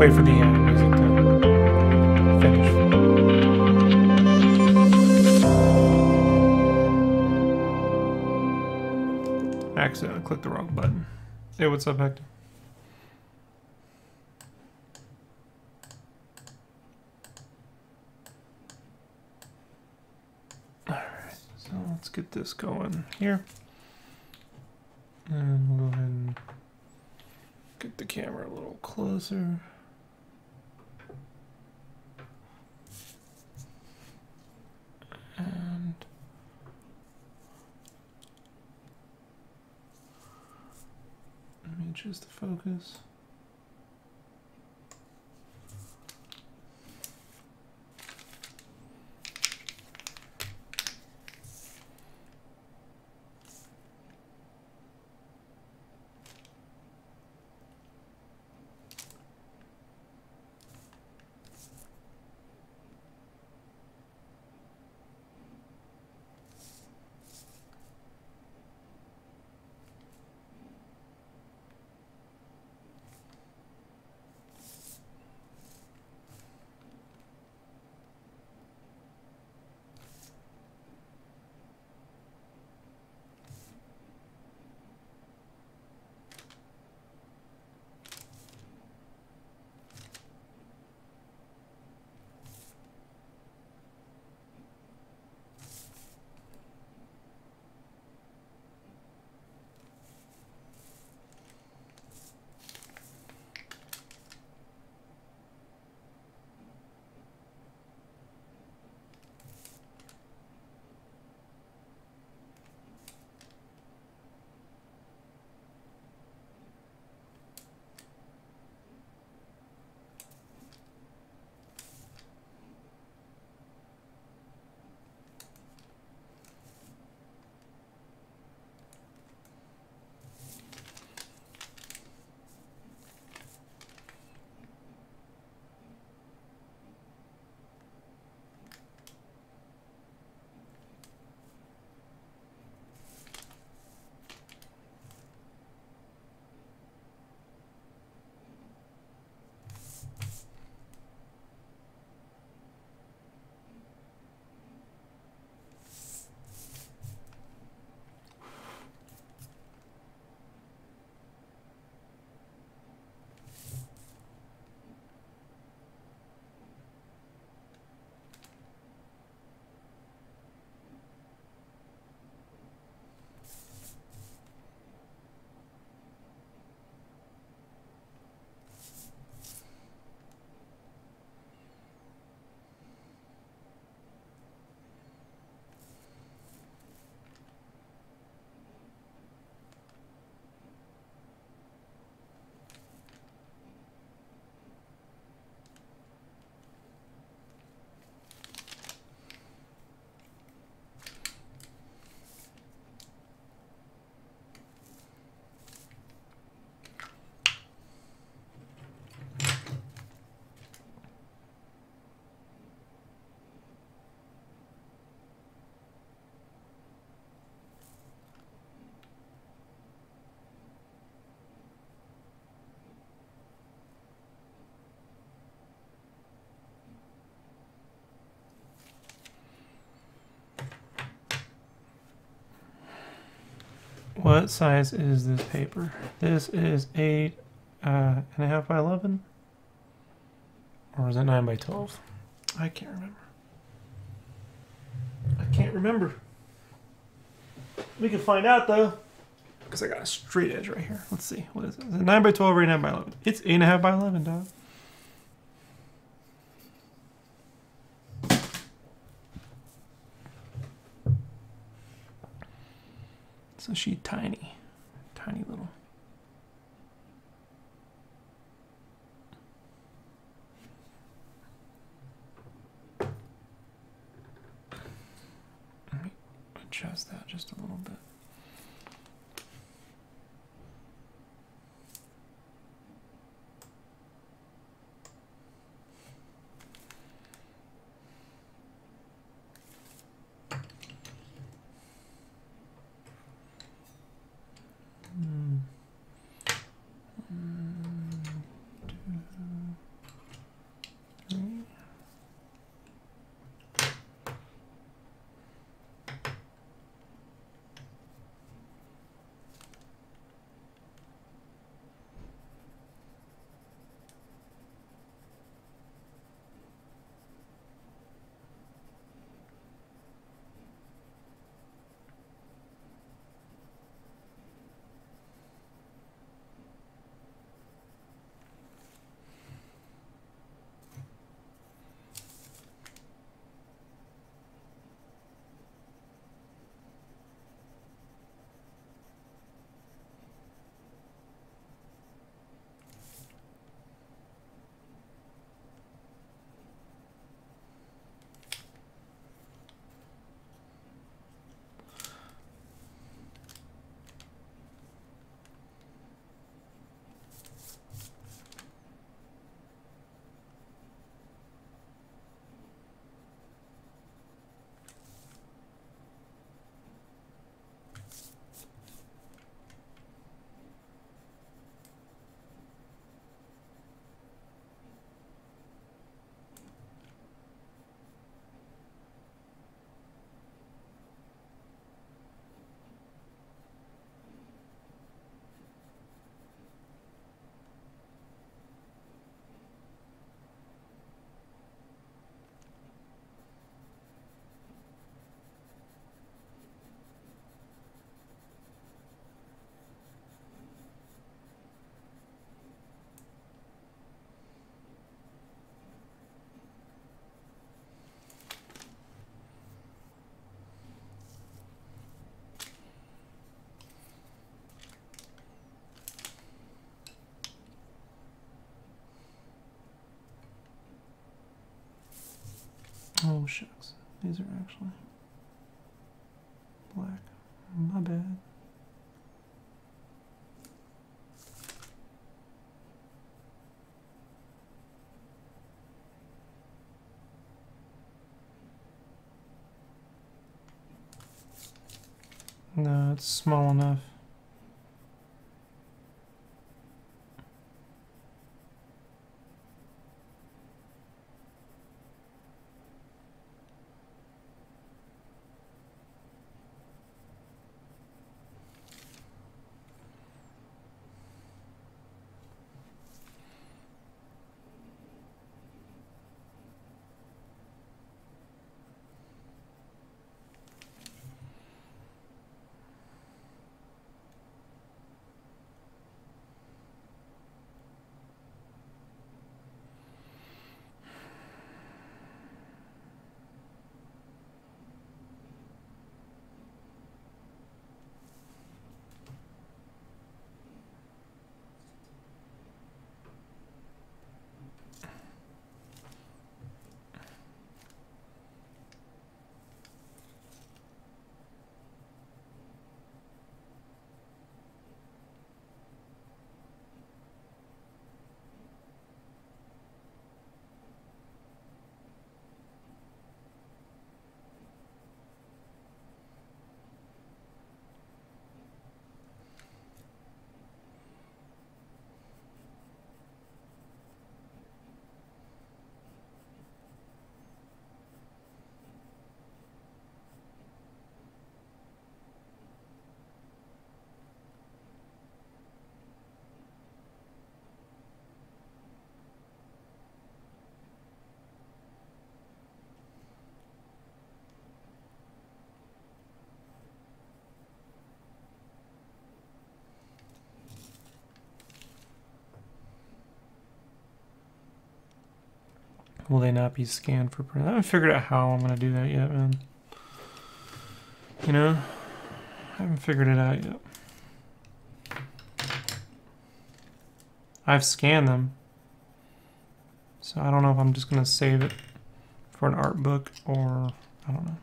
Wait for the music to finish. I accidentally clicked the wrong button. Hey, what's up, Hector? Alright, so let's get this going here. And we'll go ahead and get the camera a little closer. And let me adjust the focus. What size is this paper? This is 8.5 by 11? Or is it 9 by 12? I can't remember. I can't remember. We can find out though. Because I got a straight edge right here. Let's see. What is it? Is it 9 by 12 or 8.5 by 11? It's 8.5 by 11, dog. So she's tiny, tiny little. Let me adjust that just a little bit. Oh shucks, these are actually black. My bad. No, it's small enough. Will they not be scanned for print? I haven't figured out how I'm going to do that yet, man. You know? I haven't figured it out yet. I've scanned them. So I don't know if I'm just going to save it for an art book or I don't know.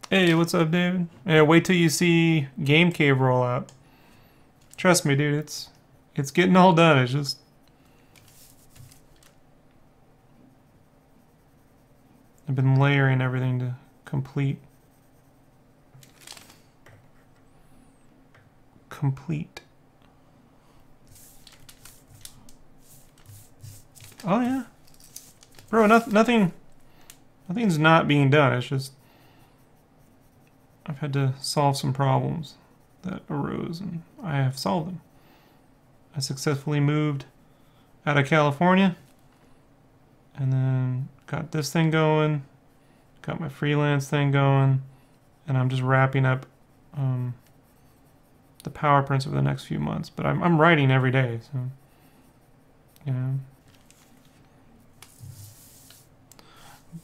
Hey, what's up, David? Yeah, wait till you see Game Cave roll out. Trust me, dude, it's getting all done. It's just I've been layering everything to complete. Oh yeah, bro. Nothing's not being done. It's just I've had to solve some problems that arose, and I have solved them. I successfully moved out of California, and then got this thing going, got my freelance thing going, and I'm just wrapping up the PowerPrints over the next few months. But I'm writing every day, so you know.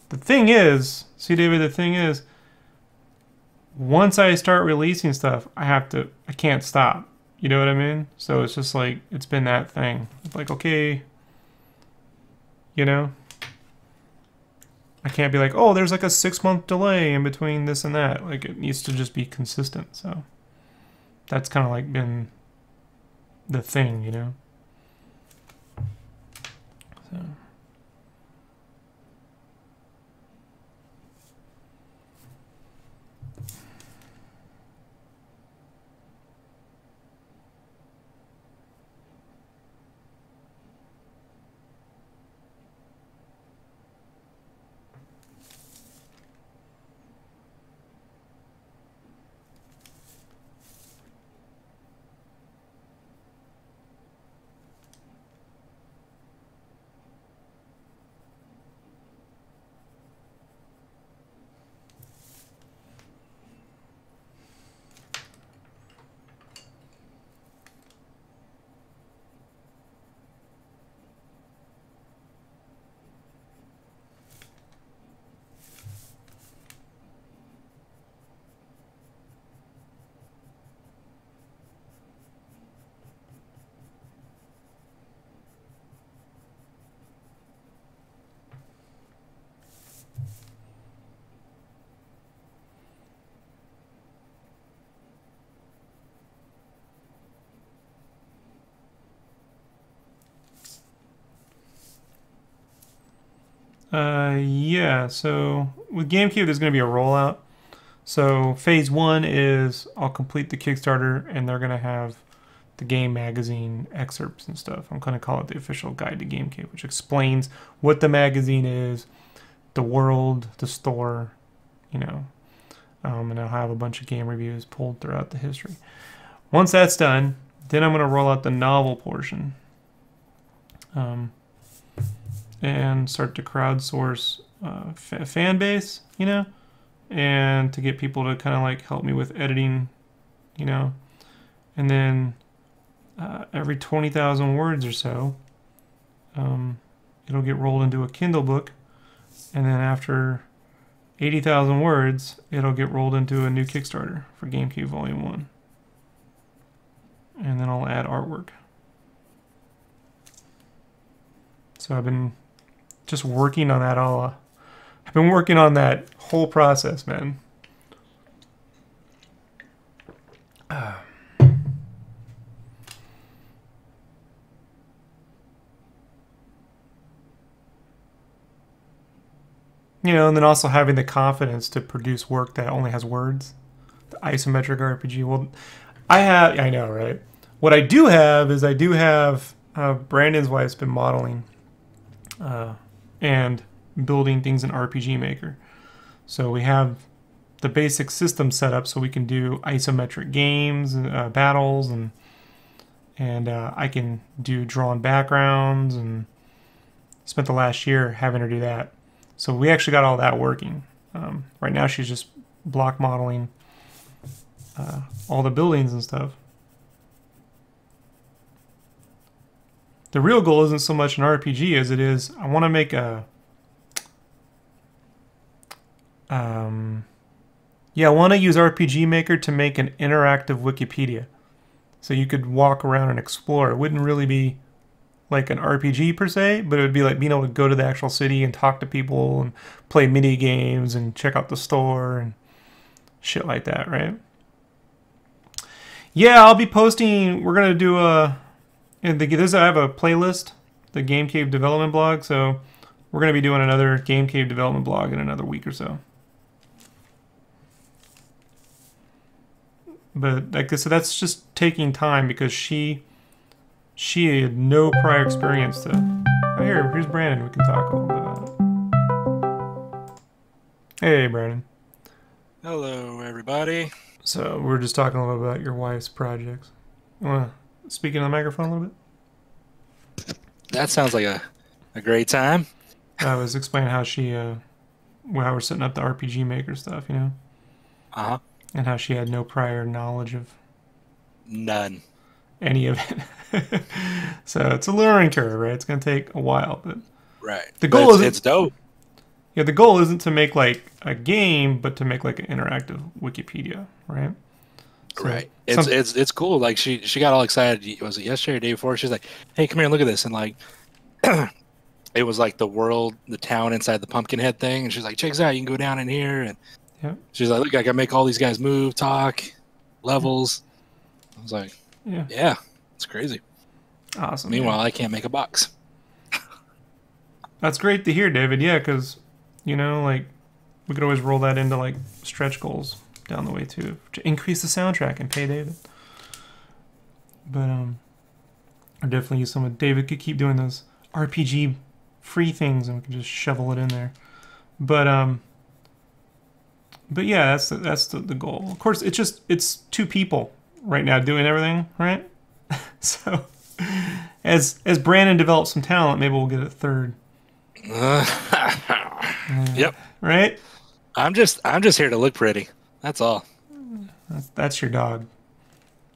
The thing is, see, David, the thing is, once I start releasing stuff, I can't stop. You know what I mean? So it's just like, it's been that thing. It's like, okay, you know? I can't be like, oh, there's like a 6-month delay in between this and that. Like, it needs to just be consistent. So that's kind of like been the thing, you know? So. Yeah, so with GameCube, there's going to be a rollout. So phase 1 is I'll complete the Kickstarter, and they're going to have the game magazine excerpts and stuff. I'm going to call it the official guide to GameCube, which explains what the magazine is, the world, the store, you know, and I'll have a bunch of game reviews pulled throughout the history. Once that's done, then I'm going to roll out the novel portion. And start to crowdsource fan base, you know, and to get people to kind of like help me with editing, you know, and then every 20,000 words or so, it'll get rolled into a Kindle book, and then after 80,000 words, it'll get rolled into a new Kickstarter for GameCube Volume 1, and then I'll add artwork. So I've been just working on that all. I've been working on that whole process, man. You know, and then also having the confidence to produce work that only has words. The isometric RPG. Well, I know, right? What I do have is Brandon's wife's been modeling and building things in RPG Maker. So we have the basic system set up so we can do isometric games, battles, and I can do drawn backgrounds, and spent the last year having her do that. So we actually got all that working. Right now she's just block modeling all the buildings and stuff. the real goal isn't so much an RPG as it is I want to make a yeah, I want to use RPG Maker to make an interactive Wikipedia. So you could walk around and explore. It wouldn't really be like an RPG per se, but it would be like being able to go to the actual city and talk to people and play mini games and check out the store and shit like that, right? Yeah, I'll be posting. We're gonna do I have a playlist, the Game Cave development blog. So we're gonna be doing another Game Cave development blog in another week or so. But like I said, that's just taking time because she had no prior experience to. Oh, here's Brandon. We can talk a little bit about it. Hey, Brandon. Hello, everybody. So we're just talking a little about your wife's projects. You want to speak in the microphone a little bit? That sounds like a great time. I was explaining how how we're setting up the RPG Maker stuff, you know? Uh-huh. And how she had no prior knowledge of None. any of it. So it's a learning curve, right? It's going to take a while, but Right. The goal is it's dope. Yeah, the goal isn't to make like a game, but to make like an interactive Wikipedia, right? So Right. It's cool. Like she got all excited. Was it yesterday or the day before? She's like, "Hey, come here and look at this." And like, it was like the town inside the Pumpkinhead thing. And she's like, "Check this out. You can go down in here." And yeah, she's like, "Look, I can make all these guys move, talk, levels." I was like, "Yeah, it's crazy." Awesome. Meanwhile, I can't make a box. That's great to hear, David. Yeah, because you know, like we could always roll that into like stretch goals down the way too to increase the soundtrack and pay David. But I definitely use some of David could keep doing those RPG free things and we can just shovel it in there. But yeah, that's the goal. Of course, it's two people right now doing everything, right? So as Brandon develops some talent, maybe we'll get a third. Yep. Right? I'm just here to look pretty. That's all. That's your dog.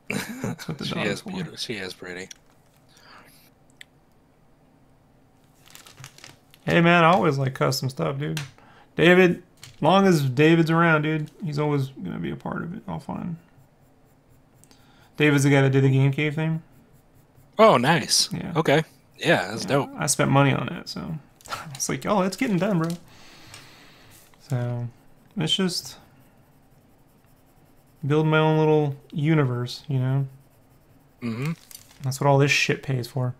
That's what the dog is for. Beautiful. She is pretty. Hey man, I always like custom stuff, dude. David, long as David's around, dude, he's always gonna be a part of it. All fun. David's the guy that did the Game Cave thing. Oh, nice. Yeah. Okay. Yeah, that's dope. I spent money on it, so it's like, oh, it's getting done, bro. So it's just build my own little universe, you know. Mm-hmm. That's what all this shit pays for.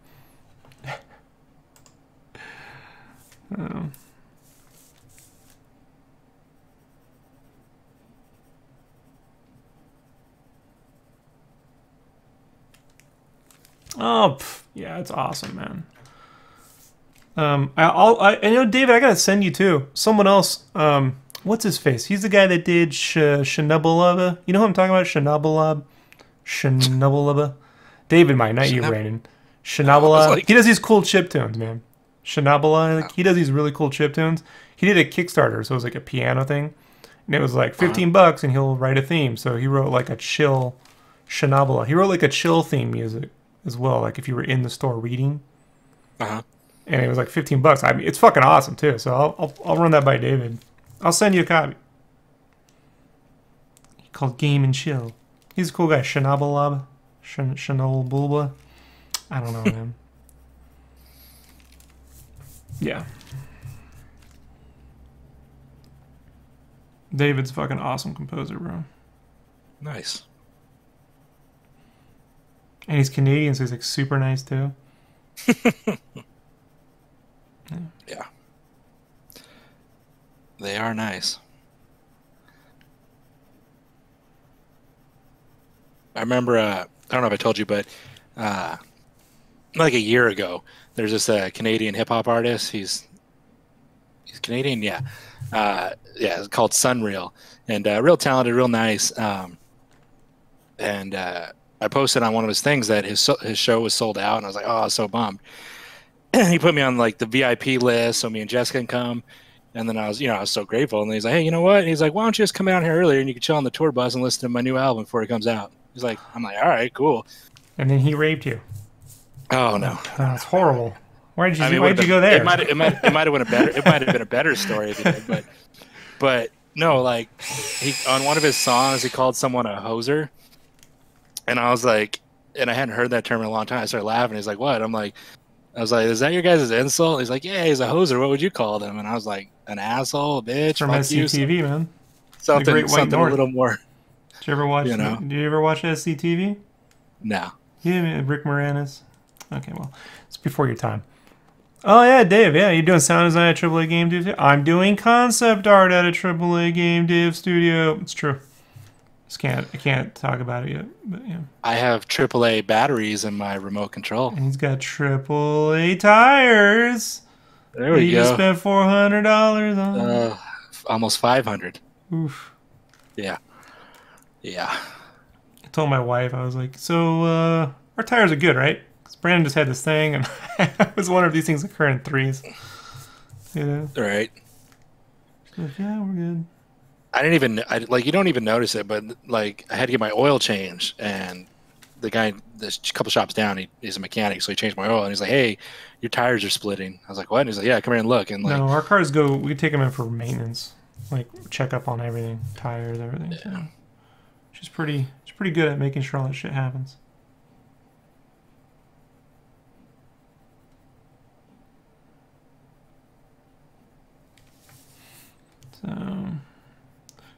Yeah, it's awesome, man. I know, David, I gotta send you too. Someone else, what's his face? He's the guy that did Shanabalaba. You know who I'm talking about? Shanabalaba. David might, not you, Brandon. Shanabala. Like... He does these cool chiptunes, man. Shanabala. Like, he does these really cool chiptunes. He did a Kickstarter, so it was like a piano thing, and it was like $15, and he'll write a theme. So he wrote like a chill Shanabala. He wrote like a chill theme music as well, like if you were in the store reading. And it was like $15. I mean, it's fucking awesome too. So I'll run that by David. I'll send you a copy. Called Game and Chill. He's a cool guy. Shanabalab, Shanolbulba. I don't know, man. Yeah. David's a fucking awesome composer, bro. Nice. And he's Canadian, so he's like super nice too. Yeah. They are nice. I remember, I don't know if I told you, but like a year ago, there's this Canadian hip hop artist. He's Canadian, yeah. It's called Sunreal, and real talented, real nice. And I posted on one of his things that his show was sold out, and I was like, oh, I was so bummed. He put me on like the VIP list so me and Jessica can come. And then I was so grateful. And he's like, hey, you know what? And he's like, why don't you just come out here earlier and you can chill on the tour bus and listen to my new album before it comes out. I'm like, all right, cool. And then he raped you. Oh no, That's horrible. Why'd I you mean, why'd you go there? it might have been a better it might have been a better story if he did, but no, like he on one of his songs he called someone a hoser, and I was like, and I hadn't heard that term in a long time. I started laughing. He's like, "What?" I was like, "Is that your guys' insult?" He's like, "Yeah, he's a hoser. What would you call them?" And I was like, "An asshole, a bitch, From fuck you." SCTV, man. The Something Great White something a North. little more, Did you ever watch? you know. Did you ever watch SCTV? No. Yeah, man, Rick Moranis. Okay, well, it's before your time. Oh yeah, Dave. Yeah, you doing sound design at AAA Game Dev? I'm doing concept art at a AAA Game Dev studio. It's true. I can't talk about it yet, but yeah. I have AAA batteries in my remote control. And he's got AAA tires. There we He go. just spent $400 on. Almost 500. Oof. Yeah. Yeah. I told my wife, I was like, so our tires are good, right? Because Brandon just had this thing, and I was wondering if these things occur in threes. You know? Right. She's like, yeah, we're good. You don't even notice it, but like I had to get my oil changed, and the guy, this couple shops down, he's a mechanic, so he changed my oil, and he's like, "Hey, your tires are splitting." I was like, "What?" And he's like, "Yeah, come here and look." And like, No, our cars we take them in for maintenance, like check up on everything, tires, everything. Yeah. So she's pretty good at making sure all that shit happens. So,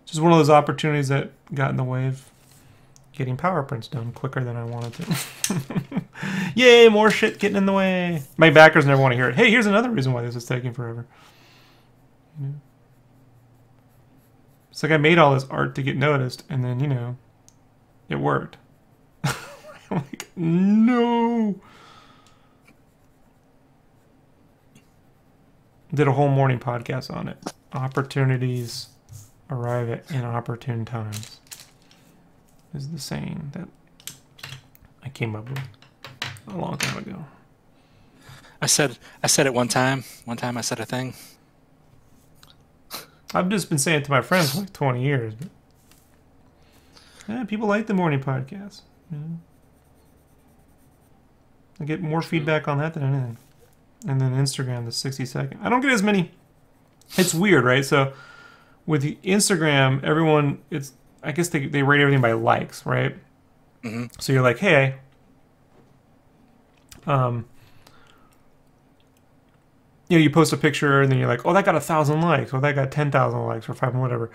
just one of those opportunities that got in the way of getting power prints done quicker than I wanted to. Yay, more shit getting in the way. My backers never want to hear it. Hey, here's another reason why this is taking forever. Yeah. It's like I made all this art to get noticed, and then, you know, it worked. I'm like, no. Did a whole morning podcast on it. Opportunities arrive at inopportune times is the saying that I came up with a long time ago. I said it one time. One time I said a thing. I've just been saying it to my friends for like 20 years. But yeah, people like the morning podcast. You know? I get more feedback on that than anything. And then Instagram, the 60-second. I don't get as many. It's weird, right? So with the Instagram, everyone, I guess they rate everything by likes, right? Mm-hmm. So you're like, hey, you know, you post a picture and then you're like, oh, that got 1,000 likes, or that got 10,000 likes, or 5, whatever.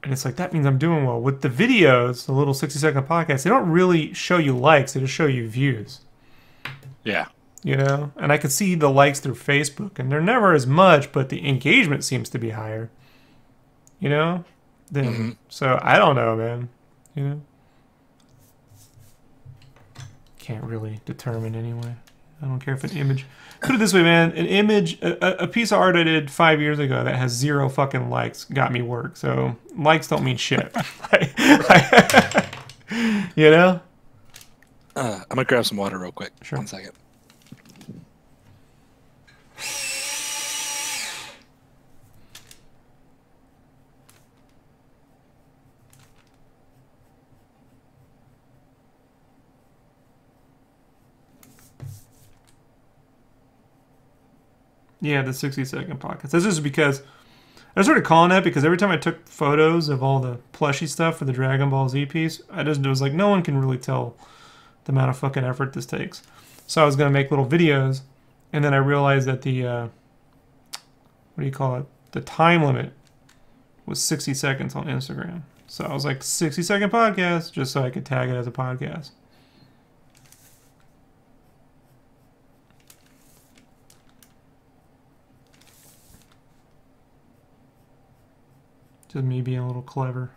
And it's like, that means I'm doing well. With the videos, the little 60-second podcasts, they don't really show you likes, they just show you views. Yeah. You know? And I could see the likes through Facebook, and they're never as much, but the engagement seems to be higher. You know? So I don't know, man. You know? Can't really determine anyway. I don't care if an image... Put it this way, man. An image, a piece of art I did 5 years ago that has 0 fucking likes got me work. So likes don't mean shit. You know? I'm gonna grab some water real quick. Sure. 1 second. Yeah, the 60-second podcast. This is because I started calling that because every time I took photos of all the plushy stuff for the Dragon Ball Z piece, it was like, no one can really tell the amount of fucking effort this takes. So I was going to make little videos, and then I realized that the, what do you call it? The time limit was 60 seconds on Instagram. So I was like, 60-second podcast, just so I could tag it as a podcast. Just me being a little clever.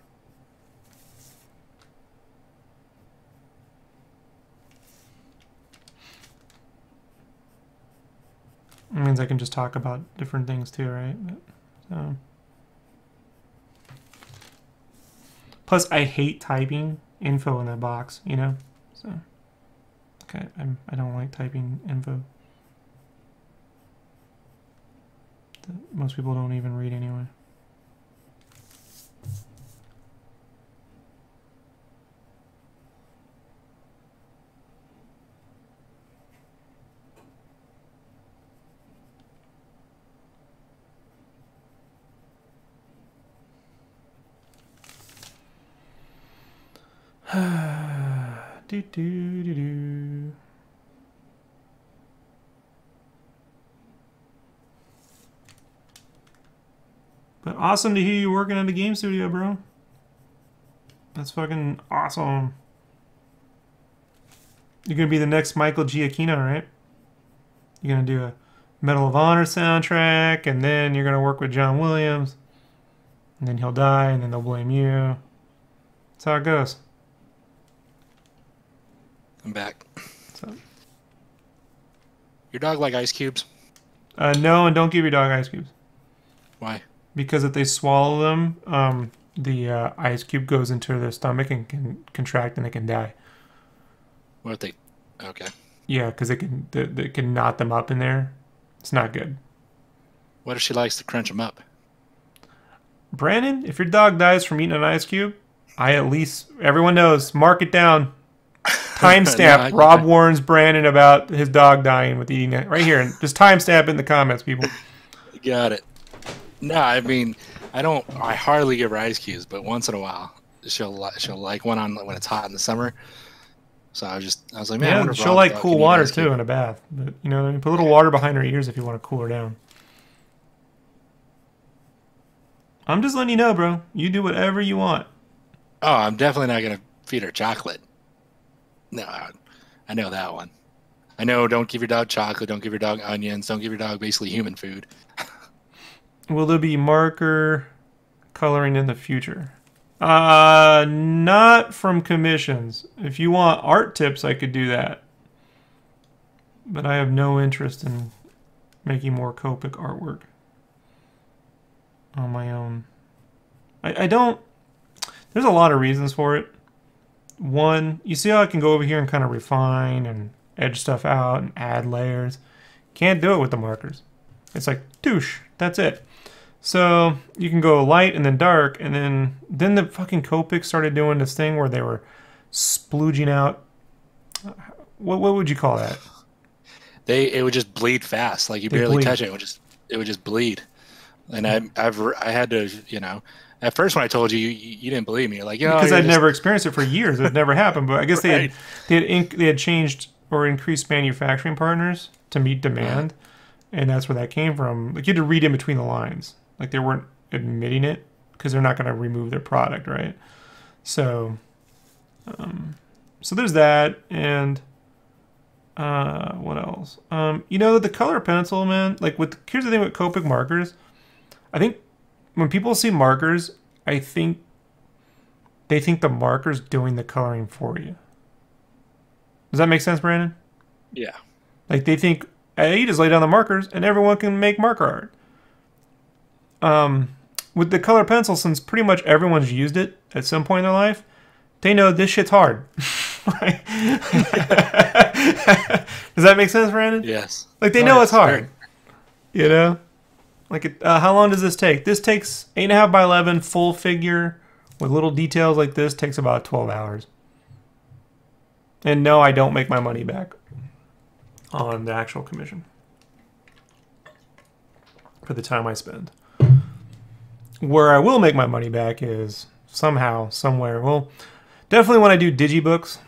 It means I can just talk about different things too, right? So. Plus, I hate typing info in that box, you know? So, okay, I don't like typing info. That most people don't even read anyway. do, do, do, do. But awesome to hear you working at the game studio, bro. That's fucking awesome. You're gonna be the next Michael Giacchino, right? You're gonna do a Medal of Honor soundtrack, and then you're gonna work with John Williams, and then he'll die, and then they'll blame you. That's how it goes. I'm back. So, Your dog like ice cubes? no, and don't give your dog ice cubes. Why? Because if they swallow them, the ice cube goes into their stomach and can contract, and they can die. What if they... Okay. Yeah, because it can knot them up in there. It's not good. What if she likes to crunch them up? Brandon, if your dog dies from eating an ice cube, everyone knows, mark it down. Timestamp. No, Rob warns Brandon about his dog dying with eating it. Right here. Just timestamp in the comments, people. Got it. No, I mean, I hardly give her ice cubes, but once in a while, she'll like one on when it's hot in the summer. So I was like, man, I Yeah, wonder if she'll Rob's like dog cool can eat water ice too cube. in a bath. But you know what I mean? Put a little water behind her ears if you want to cool her down. I'm just letting you know, bro. You do whatever you want. Oh, I'm definitely not gonna feed her chocolate. No, I know that one. I know. Don't give your dog chocolate. Don't give your dog onions. Don't give your dog basically human food. Will there be marker coloring in the future? Not from commissions. If you want art tips, I could do that. But I have no interest in making more Copic artwork on my own. I don't... There's a lot of reasons for it. One, you see how I can go over here and kind of refine and edge stuff out and add layers? Can't do it with the markers. It's like, douche, that's it. So you can go light and then dark, and then the fucking Copic started doing this thing where they were splooging out. What would you call that? It would just bleed fast. Like you barely touch it. It would just bleed. And I had to, you know, at first when I told you, you didn't believe me. You're like, because I'd never experienced it for years. It never happened. But I guess they had changed or increased manufacturing partners to meet demand, and that's where that came from. Like you had to read in between the lines. Like they weren't admitting it because they're not going to remove their product, right? So, so there's that, and what else? You know, the color pencil, man. Like here's the thing with Copic markers. I think when people see markers, I think they think the marker's doing the coloring for you. Does that make sense, Brandon? Yeah. Like they think, hey, you just lay down the markers and everyone can make marker art. With the color pencil, since pretty much everyone's used it at some point in their life, they know this shit's hard. Does that make sense, Brandon? Yes. Like they know it's hard. You know? Like, how long does this take? This takes 8.5 by 11 full figure with little details like this takes about 12 hours. And no, I don't make my money back on the actual commission for the time I spend. Where I will make my money back is somehow, somewhere. Well, definitely when I do digibooks,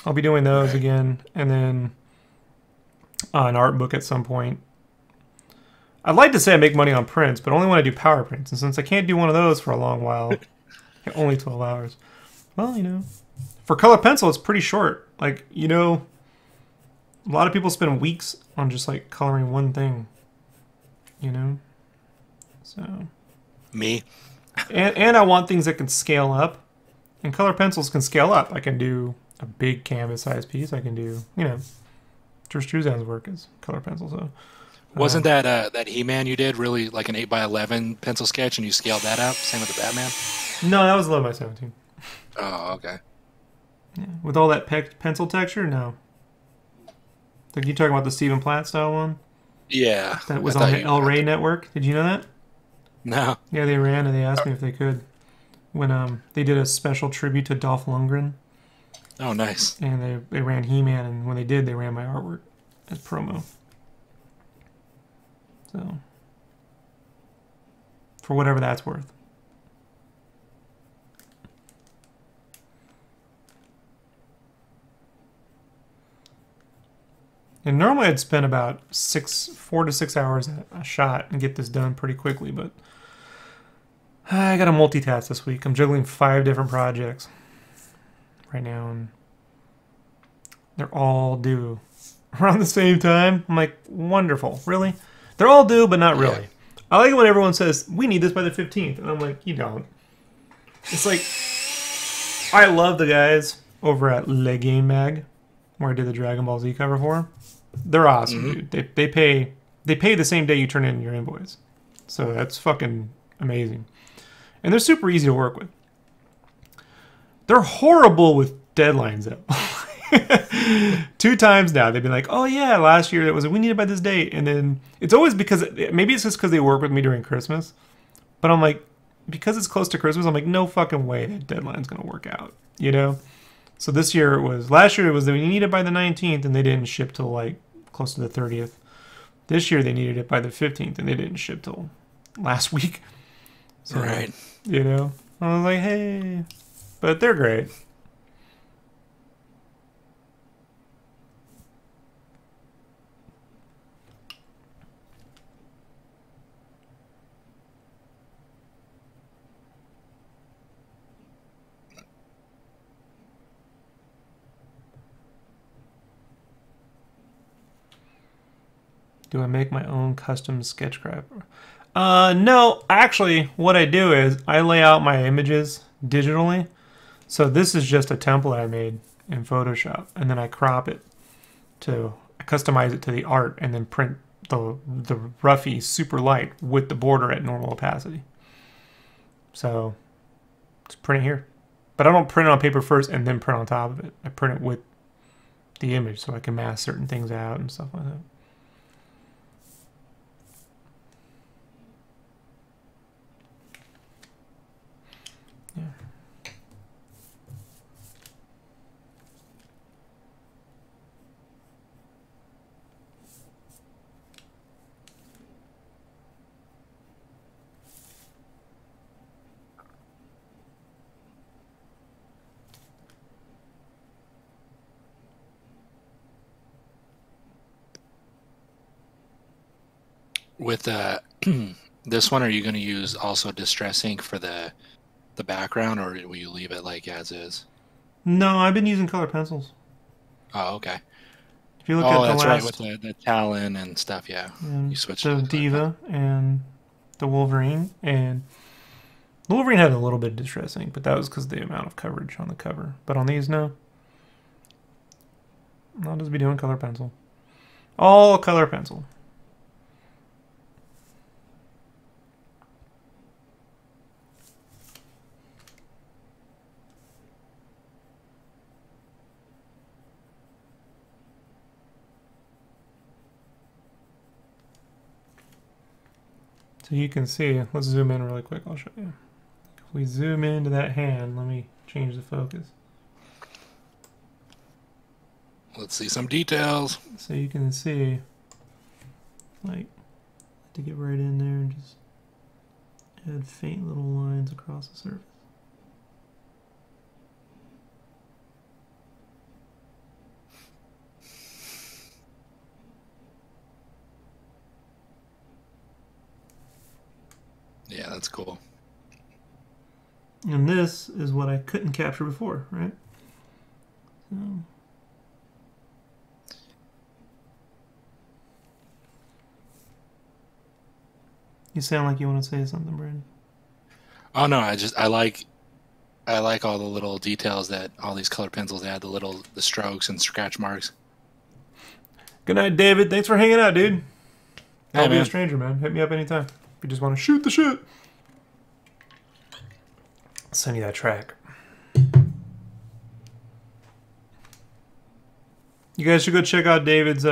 I'll be doing those again, and then an art book at some point. I'd like to say I make money on prints, but only when I do power prints. And since I can't do one of those for a long while, only 12 hours. Well, you know, for color pencil, it's pretty short. Like, you know, a lot of people spend weeks on just like coloring one thing, you know? So. Me. And I want things that can scale up. And color pencils can scale up. I can do a big canvas size piece. I can do, you know, Trish Truzan's work is color pencil, so. Wasn't that He-Man you did really like an 8 by 11 pencil sketch and you scaled that up? Same with the Batman? No, that was 11 by 17. Oh, okay. Yeah. With all that pencil texture, no. Like you talking about the Stephen Platt style one? Yeah. That was on the El Rey network. Did you know that? No. Yeah, they ran and they asked me if they could when they did a special tribute to Dolph Lundgren. Oh, nice. And they ran He-Man, and when they did, they ran my artwork as promo. So, for whatever that's worth. And normally I'd spend about 4 to 6 hours a shot and get this done pretty quickly, but I got to multitask this week. I'm juggling 5 different projects right now, and they're all due around the same time. I'm like, wonderful. Really? They're all due, but not really. Yeah. I like it when everyone says, we need this by the 15th. And I'm like, you don't. It's like, I love the guys over at Le Game Mag, where I did the Dragon Ball Z cover for. They're awesome, dude. They pay the same day you turn in your invoice. So that's fucking amazing. And they're super easy to work with. They're horrible with deadlines, though. 2 times now they've been like, oh yeah, last year it was, we need it by this date. And then it's always because, maybe it's just because they work with me during Christmas. But I'm like, because it's close to Christmas, I'm like, no fucking way that deadline's going to work out, you know? So last year it was that we need it by the 19th and they didn't ship till like close to the 30th. This year they needed it by the 15th and they didn't ship till last week. So, right. You know, I was like, hey, but they're great. Do I make my own custom Sketchcraft? No, actually, what I do is I lay out my images digitally. So this is just a template I made in Photoshop, and then I crop it to customize it to the art, and then print the roughy super light with the border at normal opacity. So just print it here, but I don't print it on paper first and then print on top of it. I print it with the image so I can mask certain things out and stuff like that. Yeah. With this one, are you going to use also distress ink for the background, or will you leave it like as is? No, I've been using color pencils. Oh, okay. If you look at the that's last, right, with the Talon and stuff, yeah. You switched the Diva and the Wolverine, and the Wolverine had a little bit of distress ink, but that was because of the amount of coverage on the cover. But on these, no. I'll just be doing color pencil. All color pencil. So you can see, let's zoom in really quick, I'll show you. If we zoom into that hand, let me change the focus. Let's see some details. So you can see, like, to get right in there and just add faint little lines across the surface. Yeah, that's cool. And this is what I couldn't capture before, right? So. You sound like you want to say something, Brandon. Oh no, I like all the little details that all these color pencils add, the strokes and scratch marks. Good night, David. Thanks for hanging out, dude. I'll be man. a stranger, man. Hit me up anytime. If you just want to shoot the shit. I'll send you that track. You guys should go check out David's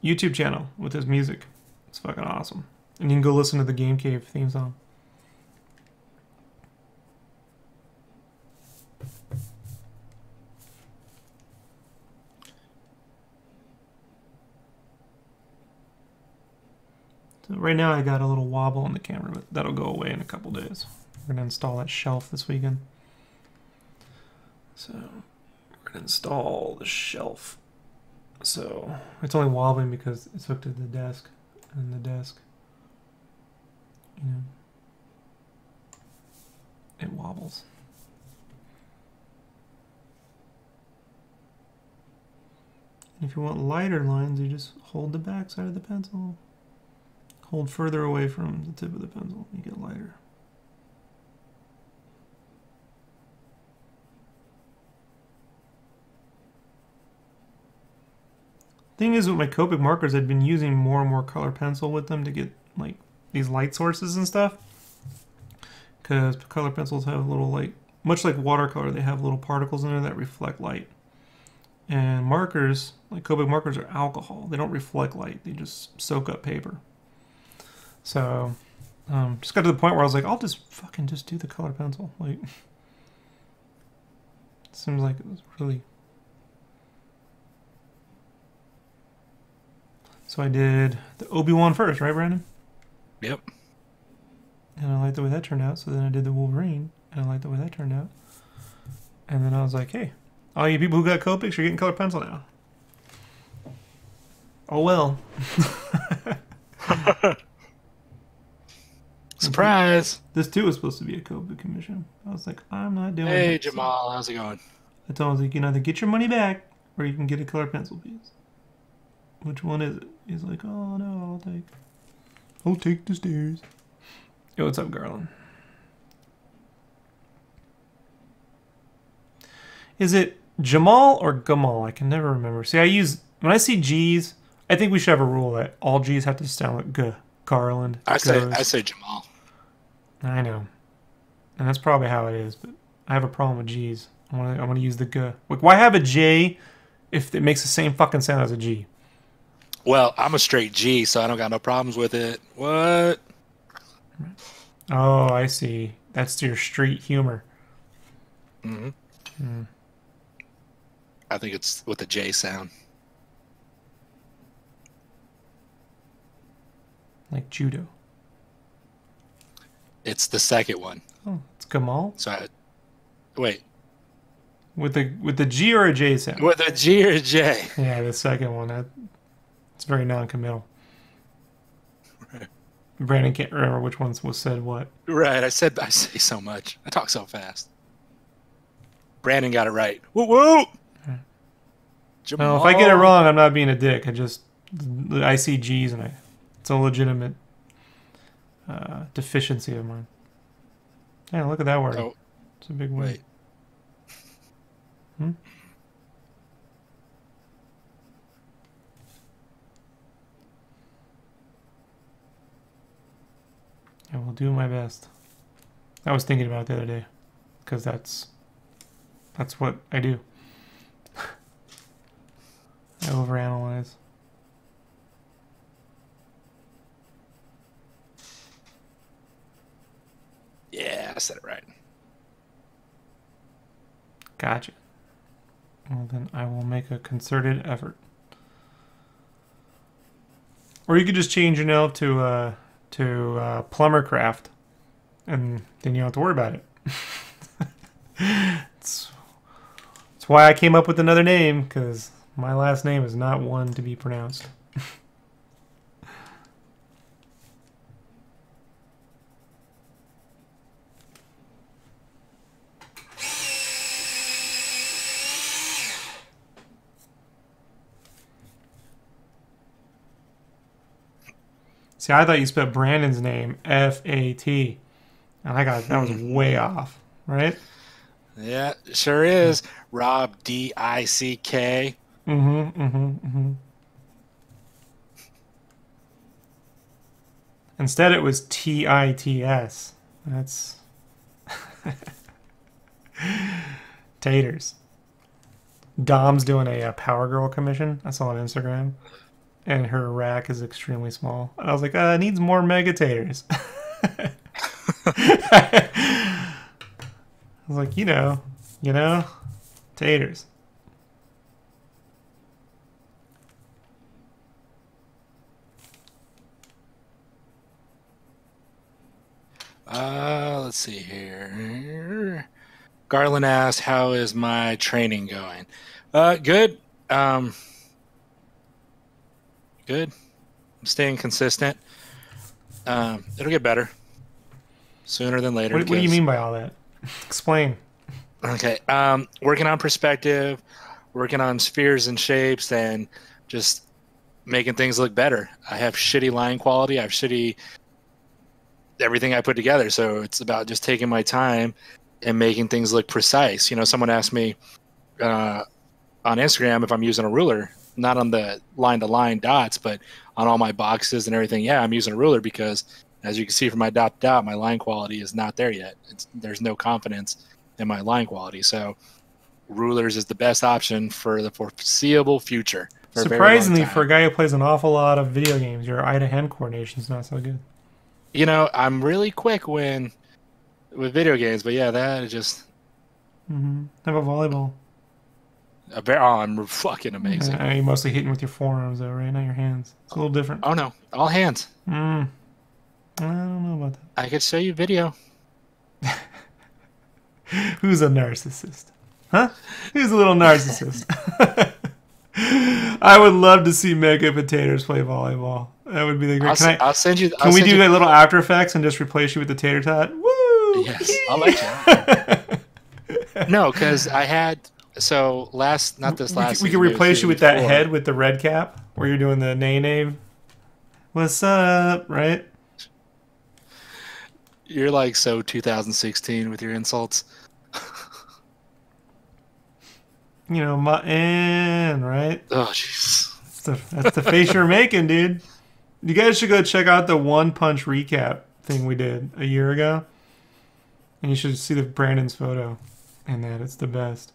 YouTube channel with his music. It's fucking awesome. And you can go listen to the Game Cave theme song. So right now I got a little wobble on the camera, but that'll go away in a couple days. We're gonna install that shelf this weekend. So we're gonna install the shelf. So it's only wobbling because it's hooked to the desk, and the desk, you know, it wobbles. And if you want lighter lines, you just hold the back side of the pencil. Hold further away from the tip of the pencil, you get lighter. Thing is, with my Copic markers, I'd been using more and more color pencil with them to get like these light sources and stuff. Because color pencils have little, like, much like watercolor, they have little particles in there that reflect light. And markers, like Copic markers, are alcohol. They don't reflect light. They just soak up paper. So, just got to the point where I was like, I'll just fucking just do the color pencil. Like, it seems like it was really. So I did the Obi-Wan first, right, Brandon? Yep. And I liked the way that turned out. So then I did the Wolverine, and I liked the way that turned out. And then I was like, hey, all you people who got Copics, you're getting color pencil now. Oh well. Surprise! This too was supposed to be a Copic commission. I was like, I'm not doing it. Hey, Jamal, how's it going? I told him, I was like, you can either get your money back or you can get a color pencil piece. Which one is it? He's like, oh no, I'll take the stairs. Yo, what's up, Garland? Is it Jamal or Gamal? I can never remember. See, when I see G's, I think we should have a rule that all G's have to sound like G. Garland. I say Jamal. I know. And that's probably how it is, but I have a problem with G's. I want to use the G. Like, why have a J if it makes the same fucking sound as a G? Well, I'm a straight G, so I don't got no problems with it. What? Oh, I see. That's your street humor. Mm-hmm. Mm. I think it's with the J sound. Like judo. It's the second one. Oh, it's Gamal? So wait. With the G or a J sound? With a G or a J? Yeah, the second one. It's very non-committal. Right. Brandon can't remember which ones was said what. Right. I say so much. I talk so fast. Brandon got it right. Woo woo! Right. Well, if I get it wrong, I'm not being a dick. I see G's and it's a legitimate deficiency of mine. Yeah, look at that word. Oh, it's a big word. Hmm? I will do my best. I was thinking about it the other day, because that's what I do. I overanalyze. Yeah, I said it right. Gotcha. Well, then I will make a concerted effort. Or you could just change your name to Plumbercraft, and then you don't have to worry about it. It's why I came up with another name, because my last name is not one to be pronounced. See, I thought you spelled Brandon's name F-A-T, and that was way off, right? Yeah, sure is. Rob, D-I-C-K. Instead, it was T-I-T-S. That's taters. Dom's doing a Power Girl commission. I saw on Instagram. And her rack is extremely small. And I was like, it needs more mega taters. I was like, you know, taters. Let's see here. Garland asked, how is my training going? Good. Good. I'm staying consistent. It'll get better sooner than later. What do you mean by all that? Explain. Okay. Working on perspective, working on spheres and shapes, and just making things look better. I have shitty line quality. I have shitty everything I put together. So it's about just taking my time and making things look precise. You know, someone asked me on Instagram if I'm using a ruler, not on the line-to-line dots, but on all my boxes and everything. Yeah, I'm using a ruler because, as you can see from my dot to dot, my line quality is not there yet. There's no confidence in my line quality. So rulers is the best option for the foreseeable future. Surprisingly, for a guy who plays an awful lot of video games, your eye-to-hand coordination is not so good. You know, I'm really quick with video games, but yeah, that is just... Mm-hmm. How about volleyball? I'm fucking amazing. Yeah, you're mostly hitting with your forearms, though, right? Not your hands. It's a little different. Oh, no. All hands. I don't know about that. I could show you video. Who's a narcissist? Huh? Who's a little narcissist? I would love to see Mega Potatoes play volleyball. That would be the great. I'll send you. Can we do that little After Effects and just replace you with the tater tot? Woo! Yes, I'll let you. No, because I had We can replace you with that head with the red cap where you're doing the nay. What's up? Right? You're like so 2016 with your insults. You know, right? Oh, jeez. That's the face you're making, dude. You guys should go check out the One Punch recap thing we did a year ago. And you should see the Brandon's photo. And that it's the best.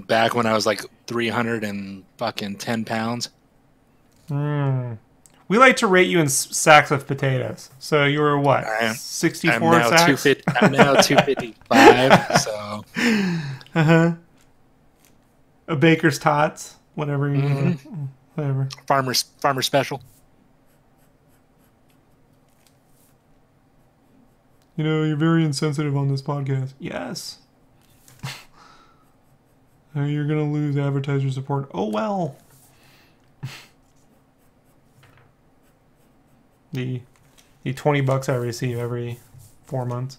Back when I was like 310 pounds. We like to rate you in sacks of potatoes. So you were what? 64 sacks? I'm now 255. So. A baker's tots, whatever you whatever. Farmer special. You know, you're very insensitive on this podcast. Yes. You're gonna lose advertiser support. Oh well. The $20 I receive every 4 months.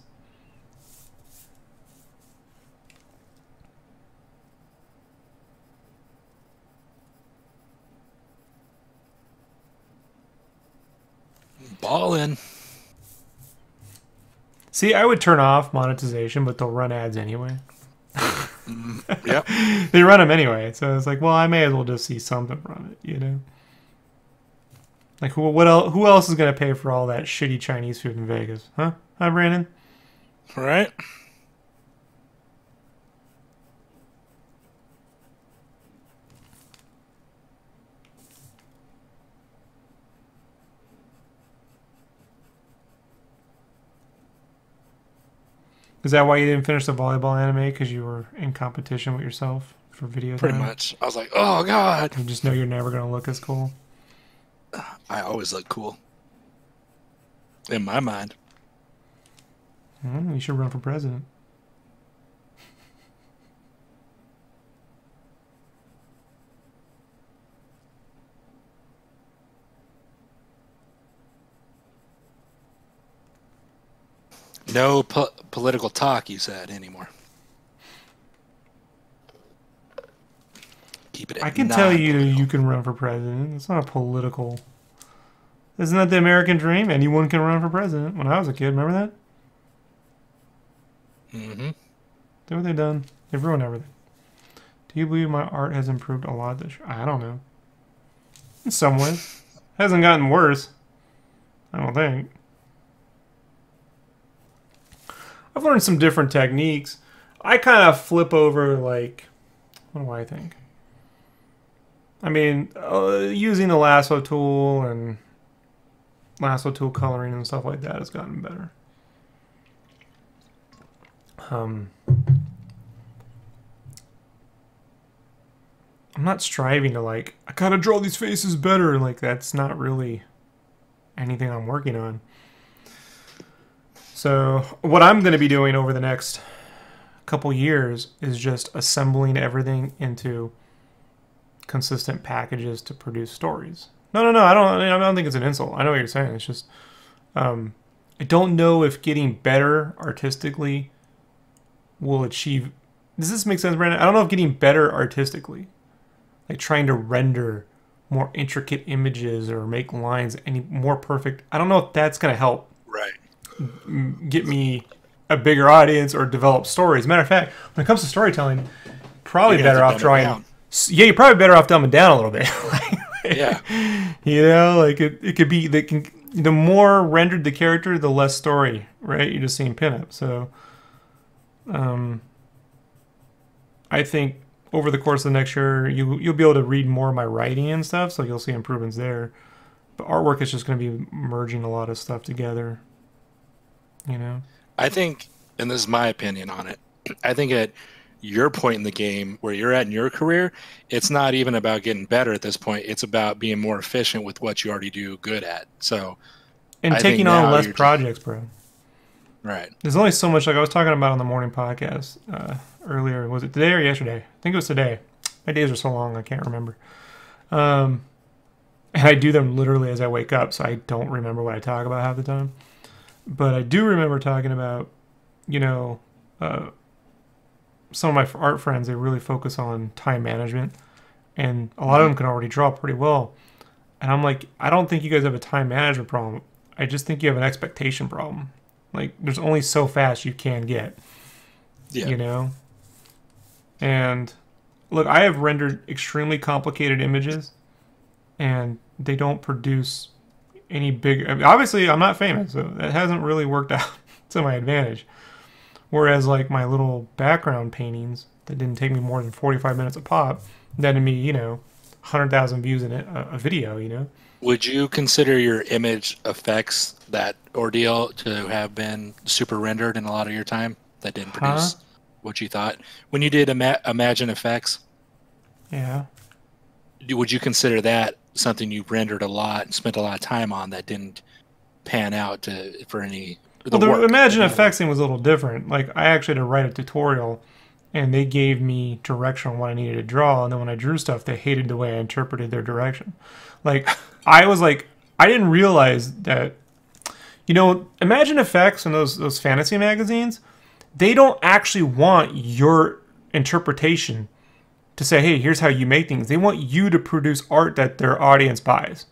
Ballin'. See, I would turn off monetization, but they'll run ads anyway. Yep. They run them anyway, so it's like, well, I may as well just see something from it, you know? Like, who else is going to pay for all that shitty Chinese food in Vegas? Huh? Huh, Brandon? Right. Is that why you didn't finish the volleyball anime? Because you were in competition with yourself for video Pretty time? much. I was like, oh, God. You just know you're never going to look as cool. I always look cool. In my mind. You should run for president. No political talk, you said, anymore. Keep it at I can tell you can run for president. It's not a political... Isn't that the American dream? Anyone can run for president. When I was a kid, remember that? Mm-hmm. Do what they done. They've ruined everything. Do you believe my art has improved a lot this year? I don't know. In some ways. Hasn't gotten worse. I don't think. I've learned some different techniques. I kind of flip over, like... What do I think? I mean, using the lasso tool and lasso tool coloring and stuff like that has gotten better. I'm not striving to, like, I gotta draw these faces better. Like, that's not really anything I'm working on. So what I'm going to be doing over the next couple years is just assembling everything into consistent packages to produce stories. No, no, no. I don't think it's an insult. I know what you're saying. It's just I don't know if getting better artistically will achieve. Does this make sense, Brandon? I don't know if getting better artistically, like trying to render more intricate images or make lines any more perfect. I don't know if that's going to help get me a bigger audience or develop stories. Matter of fact, when it comes to storytelling, probably better off drawing. Yeah, you're probably better off dumbing down a little bit. Yeah. You know, like it could be the more rendered the character, the less story, right? You're just seeing pinup. So I think over the course of the next year, you'll be able to read more of my writing and stuff, so you'll see improvements there. But artwork is just going to be merging a lot of stuff together. You know? I think, and this is my opinion on it, I think at your point in the game, where you're at in your career, it's not even about getting better at this point. It's about being more efficient with what you already do good at. So, and taking on less projects, bro. Right. There's only so much, like I was talking about on the morning podcast earlier. Was it today or yesterday? I think it was today. My days are so long, I can't remember. And I do them literally as I wake up, so I don't remember what I talk about half the time. But I do remember talking about, you know, some of my art friends, they really focus on time management. And a lot of them can already draw pretty well. And I'm like, I don't think you guys have a time management problem. I just think you have an expectation problem. Like, there's only so fast you can get. Yeah. You know? And look, I have rendered extremely complicated images, and they don't produce any big. I mean, obviously, I'm not famous, so that hasn't really worked out to my advantage. Whereas, like, my little background paintings that didn't take me more than 45 minutes a pop, netted me, you know, 100,000 views in a video, you know? Would you consider your image effects, that ordeal, to have been super rendered in a lot of your time that didn't produce what you thought? When you did Imagine Effects, yeah, would you consider that something you rendered a lot and spent a lot of time on that didn't pan out for any? Well, the Imagine Effects thing was a little different. Like, I actually had to write a tutorial, and they gave me direction on what I needed to draw, and then when I drew stuff, they hated the way I interpreted their direction. Like, I was like, I didn't realize that, you know, Imagine Effects and those fantasy magazines, they don't actually want your interpretation to say, hey, here's how you make things. They want you to produce art that their audience buys.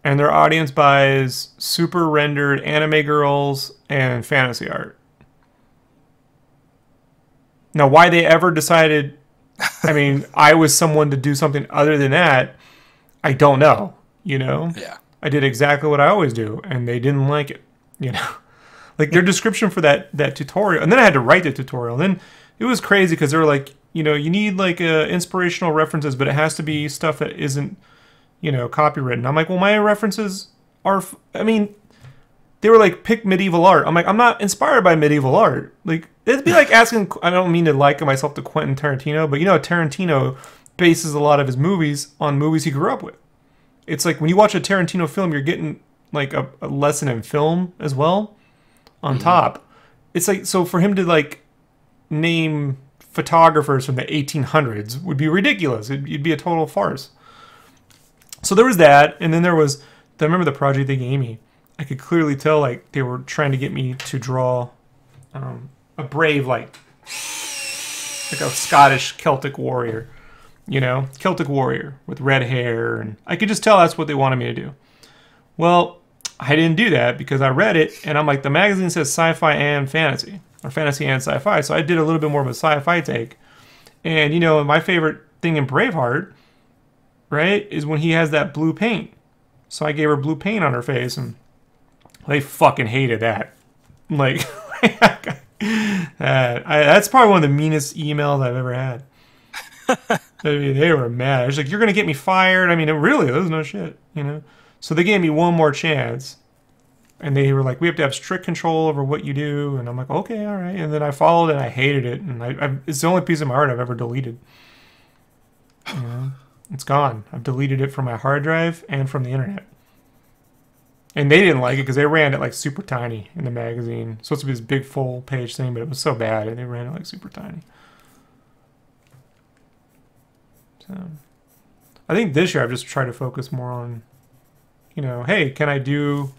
And their audience buys super rendered anime girls and fantasy art. Now, why they ever decided, I mean, I was someone to do something other than that, I don't know, you know? Yeah. I did exactly what I always do, and they didn't like it, you know? Like, their description for that tutorial, and then I had to write the tutorial. And then it was crazy because they were like, you know, you need, like, inspirational references, but it has to be stuff that isn't, you know, copywritten. I'm like, well, my references are, I mean, they were like, pick medieval art. I'm like, I'm not inspired by medieval art. Like, it'd be like asking, I don't mean to liken myself to Quentin Tarantino, but, you know, Tarantino bases a lot of his movies on movies he grew up with. It's like when you watch a Tarantino film, you're getting like a lesson in film as well on top. It's like, so for him to like name photographers from the 1800s would be ridiculous. It'd be a total farce. So there was that, and then there was, I remember the project they gave me. I could clearly tell like they were trying to get me to draw a brave, like a Scottish Celtic warrior. You know, Celtic warrior with red hair, and I could just tell that's what they wanted me to do. Well, I didn't do that because I read it, and I'm like, the magazine says sci-fi and fantasy, or fantasy and sci-fi, so I did a little bit more of a sci-fi take. And, you know, my favorite thing in Braveheart, right, is when he has that blue paint. So I gave her blue paint on her face, and they fucking hated that. Like, that's probably one of the meanest emails I've ever had. I mean, they were mad. It's like, you're going to get me fired. I mean, really, there was no shit, you know? So they gave me one more chance. And they were like, we have to have strict control over what you do. And I'm like, okay, all right. And then I followed and I hated it. And it's the only piece of my art I've ever deleted. You know? It's gone. I've deleted it from my hard drive and from the internet. And they didn't like it because they ran it like super tiny in the magazine. It's supposed to be this big full page thing, but it was so bad. And they ran it like super tiny. So I think this year I've just tried to focus more on, you know, hey, can I do,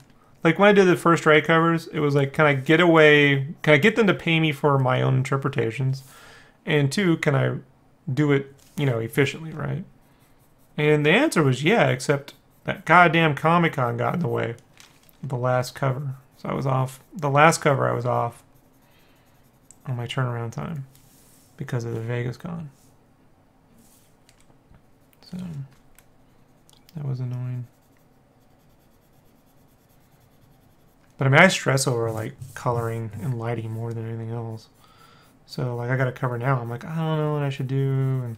like when I did the first strike covers, it was like, can I get them to pay me for my own interpretations? And two, can I do it, you know, efficiently, right? And the answer was yeah, except that goddamn Comic-Con got in the way of the last cover. So I was off, the last cover I was off on my turnaround time because of the Vegas Con. So that was annoying. But I mean, I stress over like coloring and lighting more than anything else. So like I got a cover now. I'm like, I don't know what I should do. And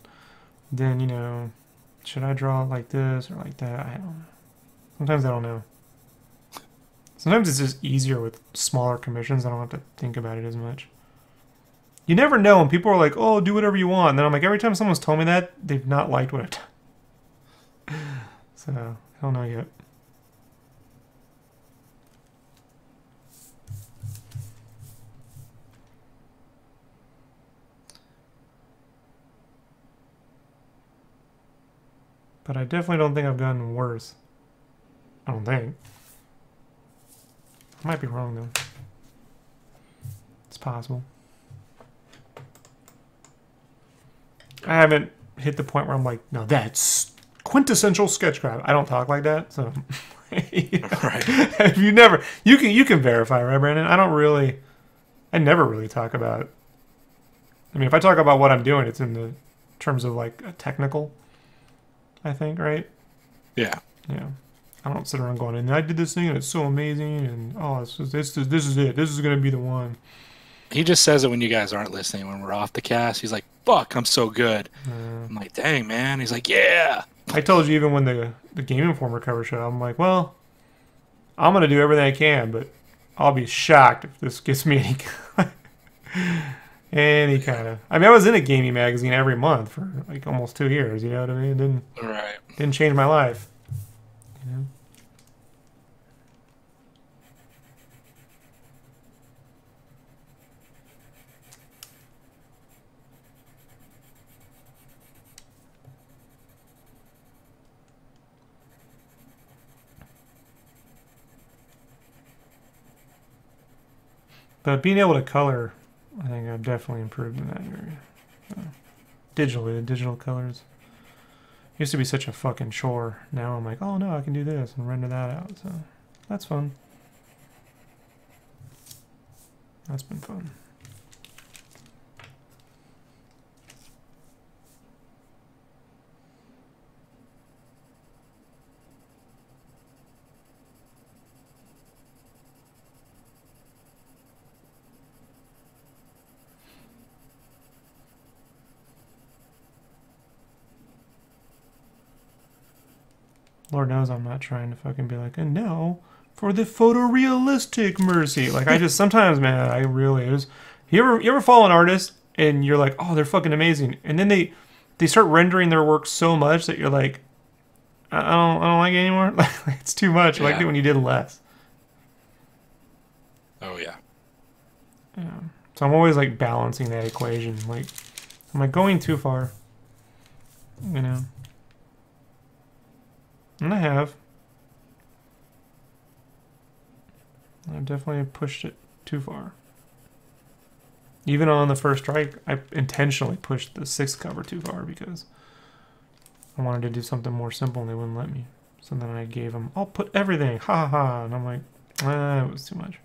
then, you know, should I draw it like this or like that? I don't know. Sometimes I don't know. Sometimes it's just easier with smaller commissions. I don't have to think about it as much. You never know when people are like, oh, do whatever you want. And then I'm like, every time someone's told me that, they've not liked what I've done. So, I don't know yet. But I definitely don't think I've gotten worse. I don't think. I might be wrong, though. It's possible. I haven't hit the point where I'm like, no, that's quintessential Sketchcraft. I don't talk like that, so you know, right. If you never, you can verify, right, Brandon? I never really talk about. I mean, if I talk about what I'm doing, it's in the terms of like a technical. I think, right? Yeah. Yeah. I don't sit around going, and I did this thing, and it's so amazing, and oh, this is it. This is gonna be the one. He just says it when you guys aren't listening. When we're off the cast, he's like, "Fuck, I'm so good." I'm like, "Dang, man." He's like, "Yeah." I told you even when the Game Informer cover show, I'm like, well, I'm gonna do everything I can, but I'll be shocked if this gets me any kind of. I mean, I was in a gaming magazine every month for like almost 2 years. You know what I mean? It didn't change my life. You know. But being able to color, I think I've definitely improved in that area. So, digitally, the digital colors. Used to be such a fucking chore. Now I'm like, oh no, I can do this and render that out. So that's fun. That's been fun. Lord knows I'm not trying to fucking be like, and now for the photorealistic mercy. Like I just sometimes, man, I really is. You ever follow an artist and you're like, oh, they're fucking amazing, and then they start rendering their work so much that you're like, I don't like it anymore. Like it's too much. Yeah. I liked it when you did less. Oh yeah. Yeah. So I'm always like balancing that equation. Like, am I going too far? You know. And I have. I've definitely pushed it too far. Even on the first strike, I intentionally pushed the 6th cover too far because I wanted to do something more simple and they wouldn't let me. So then I gave them, I'll put everything, ha ha ha. And I'm like, it was too much.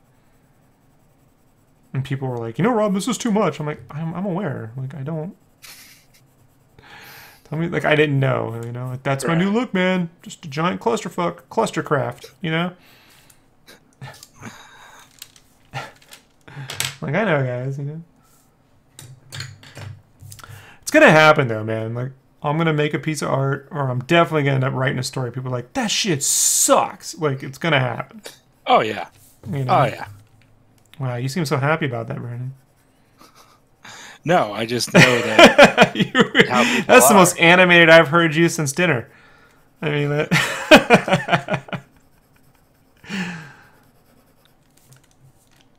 And people were like, you know, Rob, this is too much. I'm like, I'm aware. Like, I don't. Tell me, like, I didn't know, you know. Like, that's my new look, man. Just a giant clustercraft, you know. Like, I know, guys, you know. It's gonna happen, though, man. Like, I'm gonna make a piece of art, or I'm definitely gonna end up writing a story. People are like, that shit sucks. Like, it's gonna happen. Oh, yeah. You know? Oh, yeah. Wow, you seem so happy about that, Brandon. No, I just know that. That's the most animated I've heard you since dinner. I mean, that.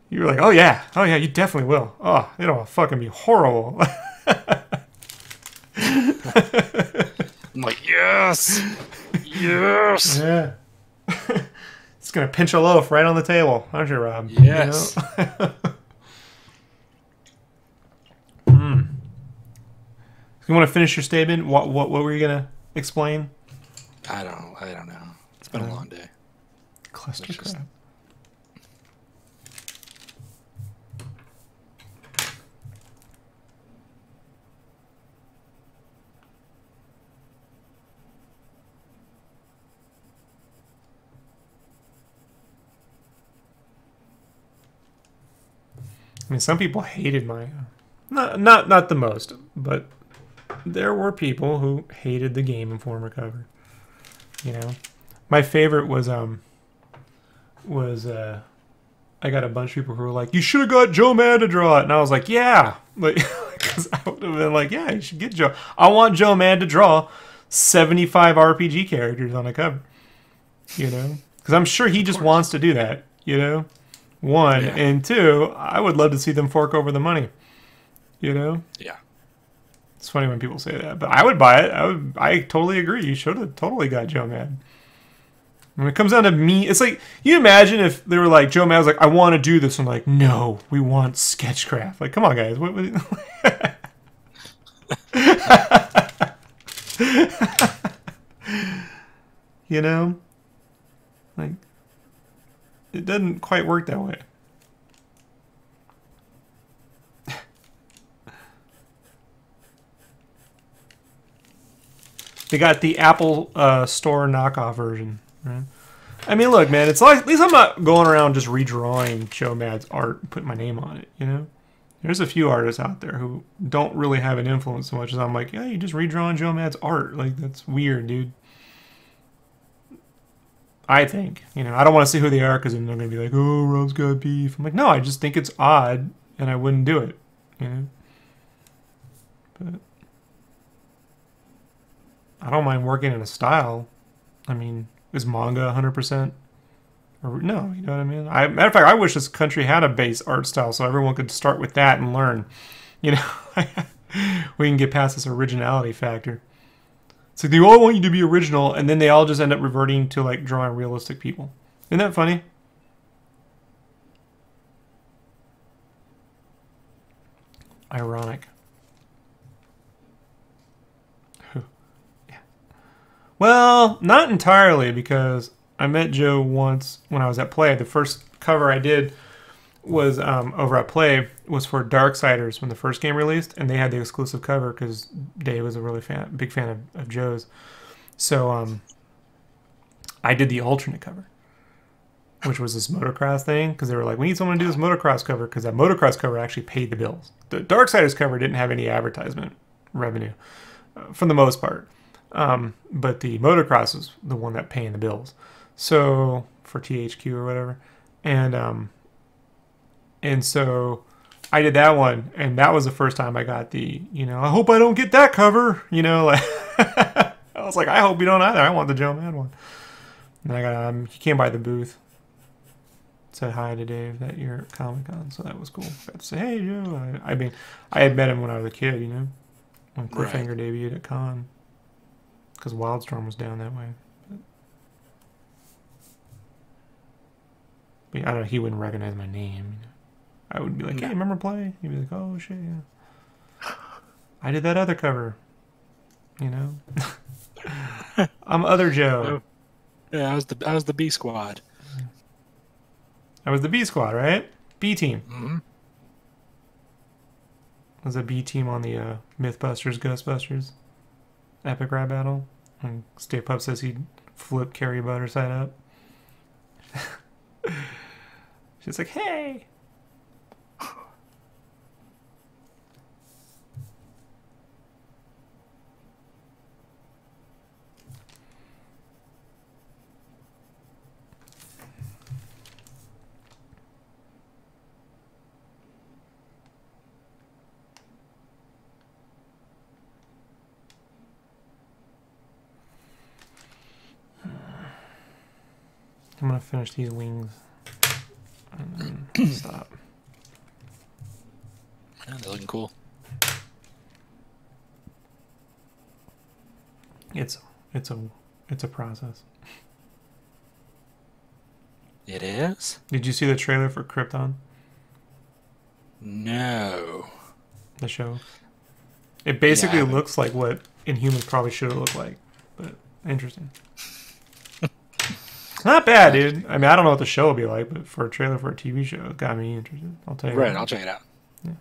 You were like, oh yeah, you definitely will. Oh, it'll fucking be horrible. I'm like, Yes. Yes. Yeah. It's gonna pinch a loaf right on the table, aren't you, Rob? Yes. You know? You want to finish your statement? What were you gonna explain? I don't know. It's been a long day. Cluster Just... crab. I mean, some people hated my, not the most, but there were people who hated the Game Informer cover. You know, my favorite was I got a bunch of people who were like, "You should have got Joe Mad to draw it," and I was like, "Yeah," like, because I would have been like, "Yeah, you should get Joe. I want Joe Mad to draw 75 RPG characters on a cover." You know, because I'm sure he just wants to do that. You know. One, yeah. And two, I would love to see them fork over the money. You know? Yeah. It's funny when people say that, but I would buy it. I totally agree. You should have totally got Joe Mad. When it comes down to me, it's like, you imagine if they were like, Joe Mad was like, I want to do this. I'm like, no, we want Sketchcraft. Like, come on, guys. What you know? Like, it doesn't quite work that way. They got the Apple Store knockoff version, right? I mean, look, man, it's like, at least I'm not going around just redrawing Joe Mad's art and putting my name on it, you know? There's a few artists out there who don't really have an influence so much as I'm like, yeah, you just redrawing Joe Mad's art. Like, that's weird, dude. I think. You know, I don't want to see who they are because then they're going to be like, oh, Rob's got beef. I'm like, no, I just think it's odd and I wouldn't do it. You know? But I don't mind working in a style. I mean, is manga 100%? Or, no, you know what I mean? Matter of fact, I wish this country had a base art style so everyone could start with that and learn. You know? We can get past this originality factor. It's like they all want you to be original, and then they all just end up reverting to like drawing realistic people. Isn't that funny? Ironic. Yeah. Well, not entirely, because I met Joe once when I was at Play. The first cover I did was over at Play was for Darksiders when the first game released, and they had the exclusive cover because Dave was a really big fan of Joe's. So I did the alternate cover, which was this motocross thing, because they were like, we need someone to do this motocross cover, because that motocross cover actually paid the bills. The Darksiders cover didn't have any advertisement revenue for the most part, but the motocross was the one that paying the bills. So for THQ or whatever, and so I did that one, and that was the first time I got the, you know, I hope I don't get that cover, you know, like I was like, I hope you don't either. I want the Joe Mad one. And I got he came by the booth, said hi to Dave that year at Comic-Con, so that was cool. Got to say, hey Joe. I mean, I had met him when I was a kid, you know, when Cliffhanger debuted at Con, because Wildstorm was down that way. But I don't know, he wouldn't recognize my name. You know? I would be like, hey, remember Play? He'd be like, oh, shit, yeah. I did that other cover. You know? I'm other Joe. Yeah, I was the B squad. I was the B squad, right? B team. Mm-hmm. I was a B team on the Mythbusters, Ghostbusters epic rap battle. And Stay Pup says he'd flip Carrie Butter side up. She's like, hey! I'm gonna finish these wings and then stop. Yeah, they're looking cool. It's it's a process. It is? Did you see the trailer for Krypton? No. The show? It basically looks like what Inhumans probably should have looked like, but interesting. Not bad, dude. I mean, I don't know what the show will be like, but for a trailer for a TV show, it got me interested. I'll tell you. Right, I'll check it out. Yeah.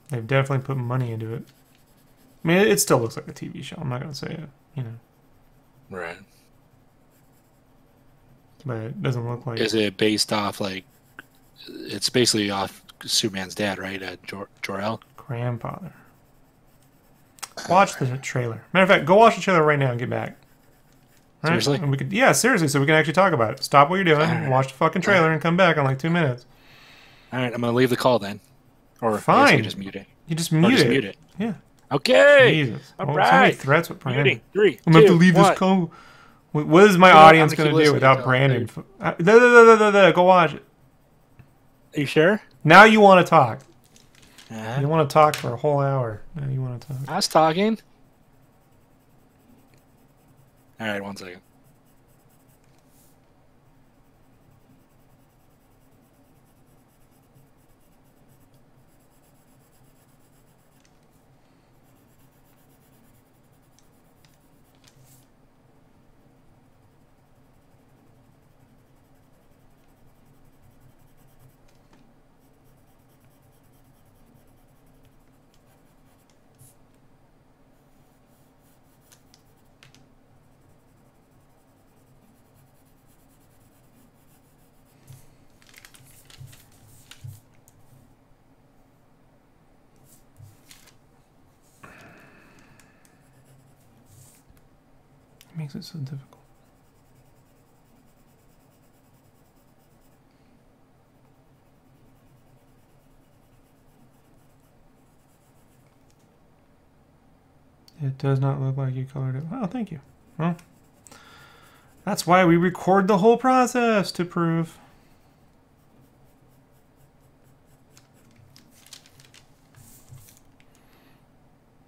They've definitely put money into it. I mean, it still looks like a TV show. I'm not going to say it, you know. Right. But it doesn't look like... Is it based off, like... It's basically off Superman's dad, right? Jor-El? Grandfather. Watch the trailer. Matter of fact, go watch the trailer right now and get back. Right? Seriously? And we could, yeah, seriously, so we can actually talk about it. Stop what you're doing, Right. watch the fucking trailer, and come back in like 2 minutes. All right, I'm going to leave the call then. Or Fine. I guess you just mute it. You just mute it. Mute it. Yeah. Okay. Jesus. All So many right. threats with Brandon. Muting. 3, I'm going to have to 2, leave 1. this call. What is my You know what? audience I'm going gonna to keep do listening without until- Brandon? Go watch it. Are you sure? Now you want to talk. Uh-huh. You want to talk for a whole hour. Now you want to talk. I was talking. All right, 1 second. It makes it so difficult. It does not look like you colored it. Oh, thank you. Well, that's why we record the whole process to prove.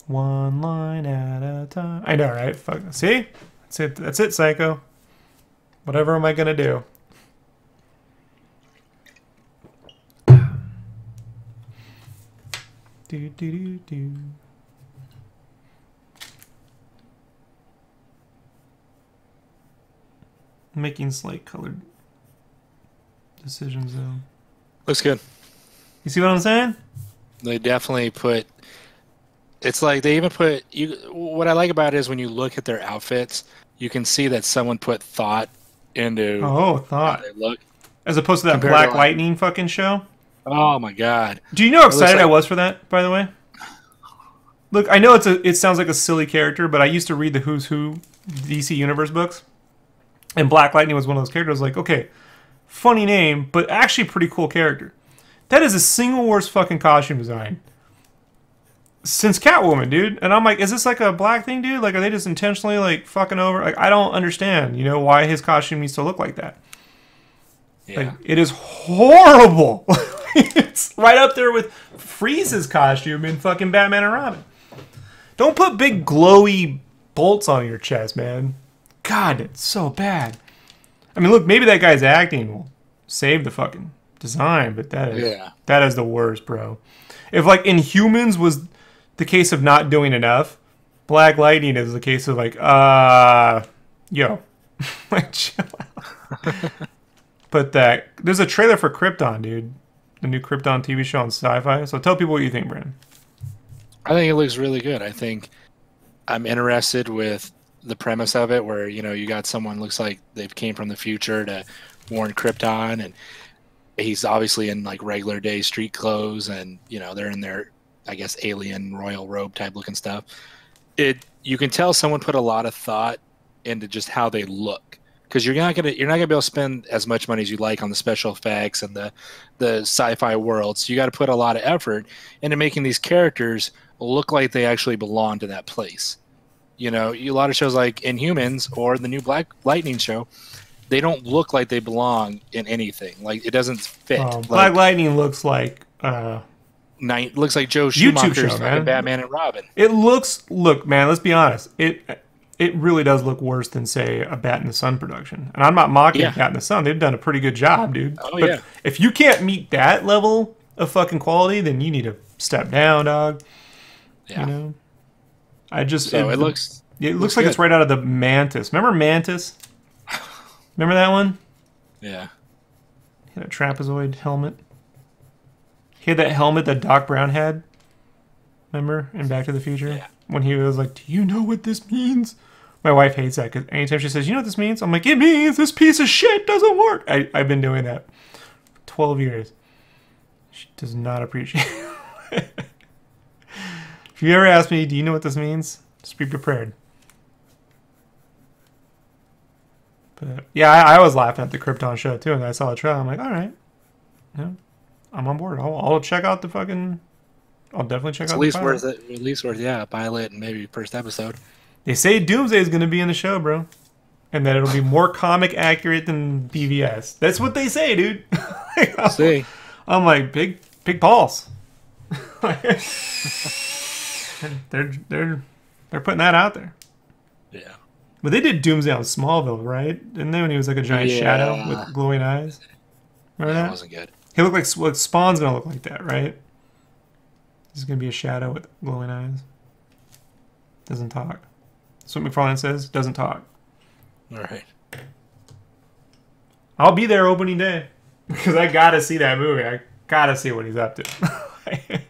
One line at a time. I know, right? Fuck. See? That's it. That's it, Psycho. Whatever am I gonna do? Do do do do. Making slight colored decisions though. Looks good. You see what I'm saying? They definitely put. It's like they even put you. What I like about it is when you look at their outfits, you can see that someone put thought into Oh, how thought. they look. As opposed to that Compared Black to, like- Lightning fucking show. Oh my god! Do you know how excited like- I was for that, by the way? Look, I know it sounds like a silly character, but I used to read the Who's Who DC Universe books. And Black Lightning was one of those characters. Like, okay, funny name, but actually pretty cool character. That is the single worst fucking costume design since Catwoman, dude. And I'm like, is this like a black thing, dude? Like, are they just intentionally like fucking over? Like, I don't understand, why his costume needs to look like that. Yeah. Like, it is horrible. It's right up there with Freeze's costume in fucking Batman and Robin. Don't put big glowy bolts on your chest, man. God, it's so bad. I mean, look, maybe that guy's acting will save the fucking design, but that is the worst, bro. If like Inhumans was the case of not doing enough, Black Lightning is the case of like, yo, like chill out. But there's a trailer for Krypton, dude. The new Krypton TV show on Sci-Fi. So tell people what you think, Brandon. I think it looks really good. I think I'm interested with the premise of it, where you got someone looks like they've came from the future to warn Krypton, and he's obviously in like regular day street clothes, and they're in their, I guess, alien royal robe type looking stuff. You can tell someone put a lot of thought into just how they look, because you're not gonna be able to spend as much money as you like on the special effects and the sci-fi world. So you got to put a lot of effort into making these characters look like they actually belong to that place. A lot of shows like Inhumans or the new Black Lightning show, they don't look like they belong in anything. Like, it doesn't fit. Black Lightning looks like looks like Joe YouTube Schumacher's show, fucking man. Batman and Robin. It look, man, let's be honest. It really does look worse than, say, a Bat in the Sun production. And I'm not mocking Bat in the Sun. They've done a pretty good job, dude. Oh, but yeah. if you can't meet that level of fucking quality, then you need to step down, dog. Yeah. You know? It looks like good. it's right out of the Mantis. Remember Mantis? Remember that one? Yeah. He had a trapezoid helmet. He had that helmet that Doc Brown had. Remember? In Back to the Future? Yeah. When he was like, do you know what this means? My wife hates that because anytime she says, you know what this means? I'm like, it means this piece of shit doesn't work. I've been doing that for 12 years. She does not appreciate it. If you ever ask me, do you know what this means? Just be prepared. But yeah, I was laughing at the Krypton show too, and I saw the trailer. I'm like, all right, yeah, I'm on board. I'll check out the fucking. I'll definitely check out. At least worth it. At least worth, yeah, pilot and maybe first episode. They say Doomsday is going to be in the show, bro, and that it'll be more comic accurate than BVS. That's what they say, dude. See, I'm like big balls. they're putting that out there. Yeah. But they did Doomsday on Smallville, right? Didn't they? When he was like a giant shadow with glowing eyes. Remember that? That wasn't good. He looked like Spawn's gonna look like that, right? He's gonna be a shadow with glowing eyes. Doesn't talk. That's what McFarlane says. Doesn't talk. All right. I'll be there opening day because I gotta see that movie. I gotta see what he's up to.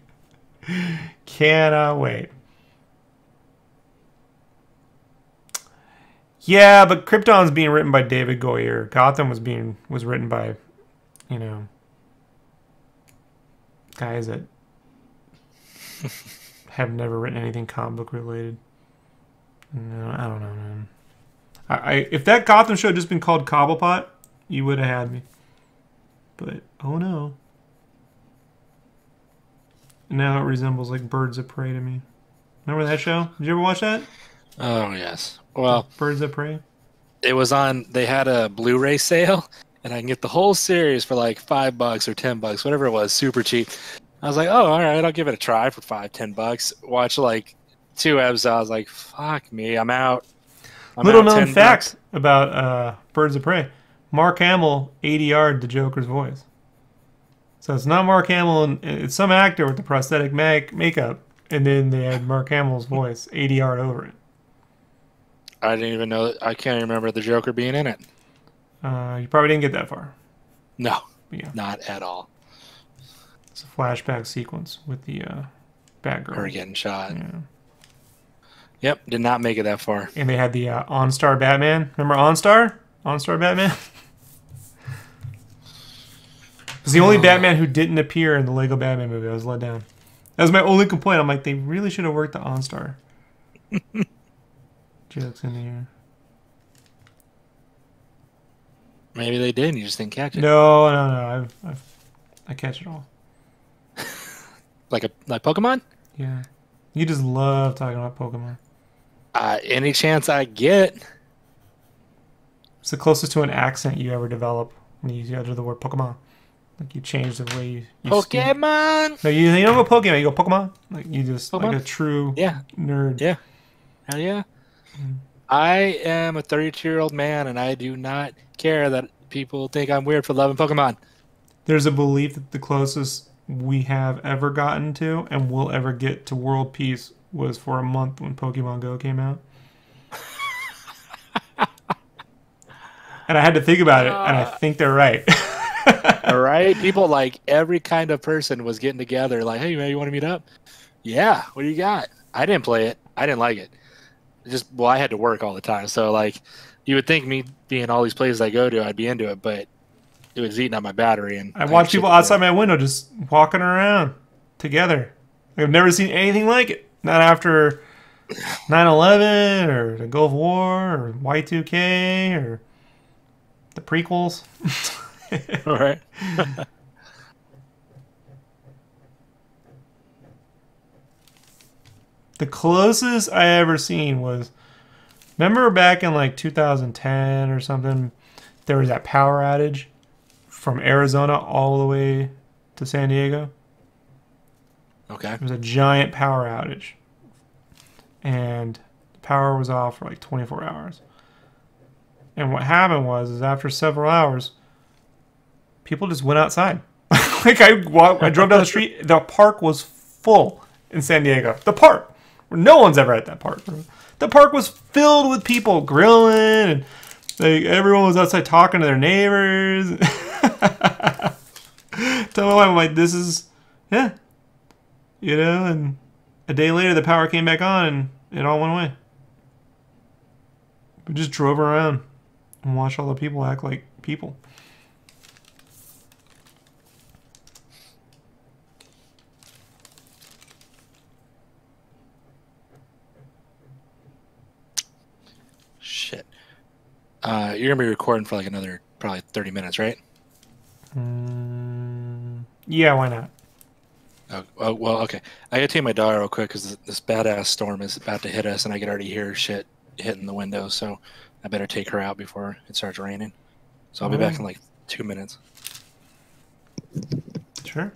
Cannot wait. Yeah, but Krypton's being written by David Goyer. Gotham was written by, you know, guys that have never written anything comic book related. No, I don't know, man. If that Gotham show had just been called Cobblepot, you would have had me. But oh no. Now it resembles like Birds of Prey to me. Remember that show? Did you ever watch that? Oh yes. Well, Birds of Prey. It was on. They had a Blu-ray sale, and I can get the whole series for like $5 or $10, whatever it was, super cheap. I was like, oh, all right, I'll give it a try for $5-10. Watch like 2 episodes. I was like, fuck me, I'm out. Little known fact about Birds of Prey: Mark Hamill ADR'd the Joker's voice. So it's not Mark Hamill, and it's some actor with the prosthetic makeup, and then they had Mark Hamill's voice ADR'd over it. I didn't even know. I can't remember the Joker being in it. You probably didn't get that far. No, yeah. Not at all. It's a flashback sequence with the Batgirl. Her getting shot. Yeah. Yep, did not make it that far. And they had the OnStar Batman. Remember OnStar? OnStar Batman? It was the only Batman who didn't appear in the Lego Batman movie. I was let down. That was my only complaint. I'm like, they really should have worked the OnStar. Jokes in the air. Maybe they did and you just didn't catch it. No. I catch it all. like Pokemon? Yeah. You just love talking about Pokemon. Any chance I get. It's the closest to an accent you ever develop when you utter the word Pokemon. Like you change the way you Pokemon. Speak. No, you don't go Pokemon. You go Pokemon. Like you just Pokemon? like a true nerd. Yeah. Hell yeah. I am a 32-year-old man, and I do not care that people think I'm weird for loving Pokemon. There's a belief that the closest we have ever gotten to and will ever get to world peace was for a month when Pokemon Go came out. And I had to think about it, and I think they're right. All right? People, like, every kind of person was getting together, like, hey, man, you want to meet up? Yeah, what do you got? I didn't play it. I didn't like it. I had to work all the time. So, like, you would think me being all these places I go to, I'd be into it, but it was eating up my battery. And I watch people outside my window just walking around together. I've never seen anything like it. Not after 9/11 or the Gulf War or Y2K or the prequels. All right. The closest I ever seen was, remember back in like 2010 or something, there was that power outage from Arizona all the way to San Diego? Okay. There was a giant power outage, and the power was off for like 24 hours. And what happened was, is after several hours, people just went outside. Like I drove down the street, the park was full in San Diego. The park, where no one's ever at that park. The park was filled with people grilling, and like everyone was outside talking to their neighbors. Tell my wife, I'm like, this is, yeah, you know. And a day later, the power came back on, and it all went away. We just drove around and watched all the people act like people. Shit. You're gonna be recording for like another probably 30 minutes, right? Yeah, why not? Oh, well, okay. I gotta take my dog real quick because this badass storm is about to hit us, and I can already hear shit hitting the window. So I better take her out before it starts raining. So I'll be back in like 2 minutes. Sure.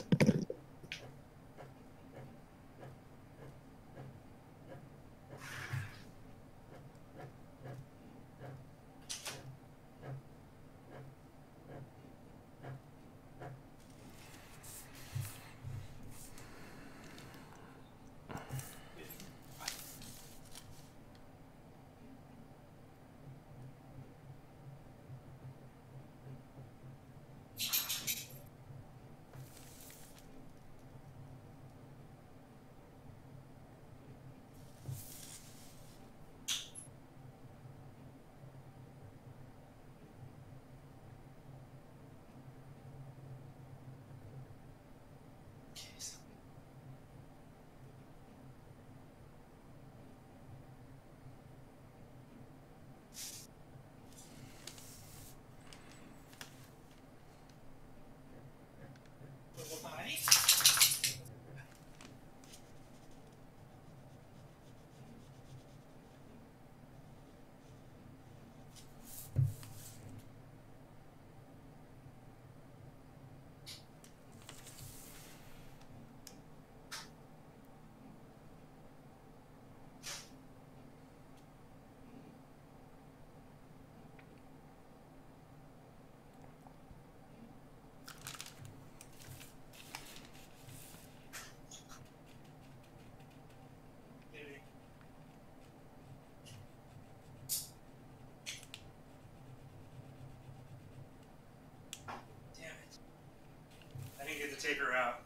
Take her out.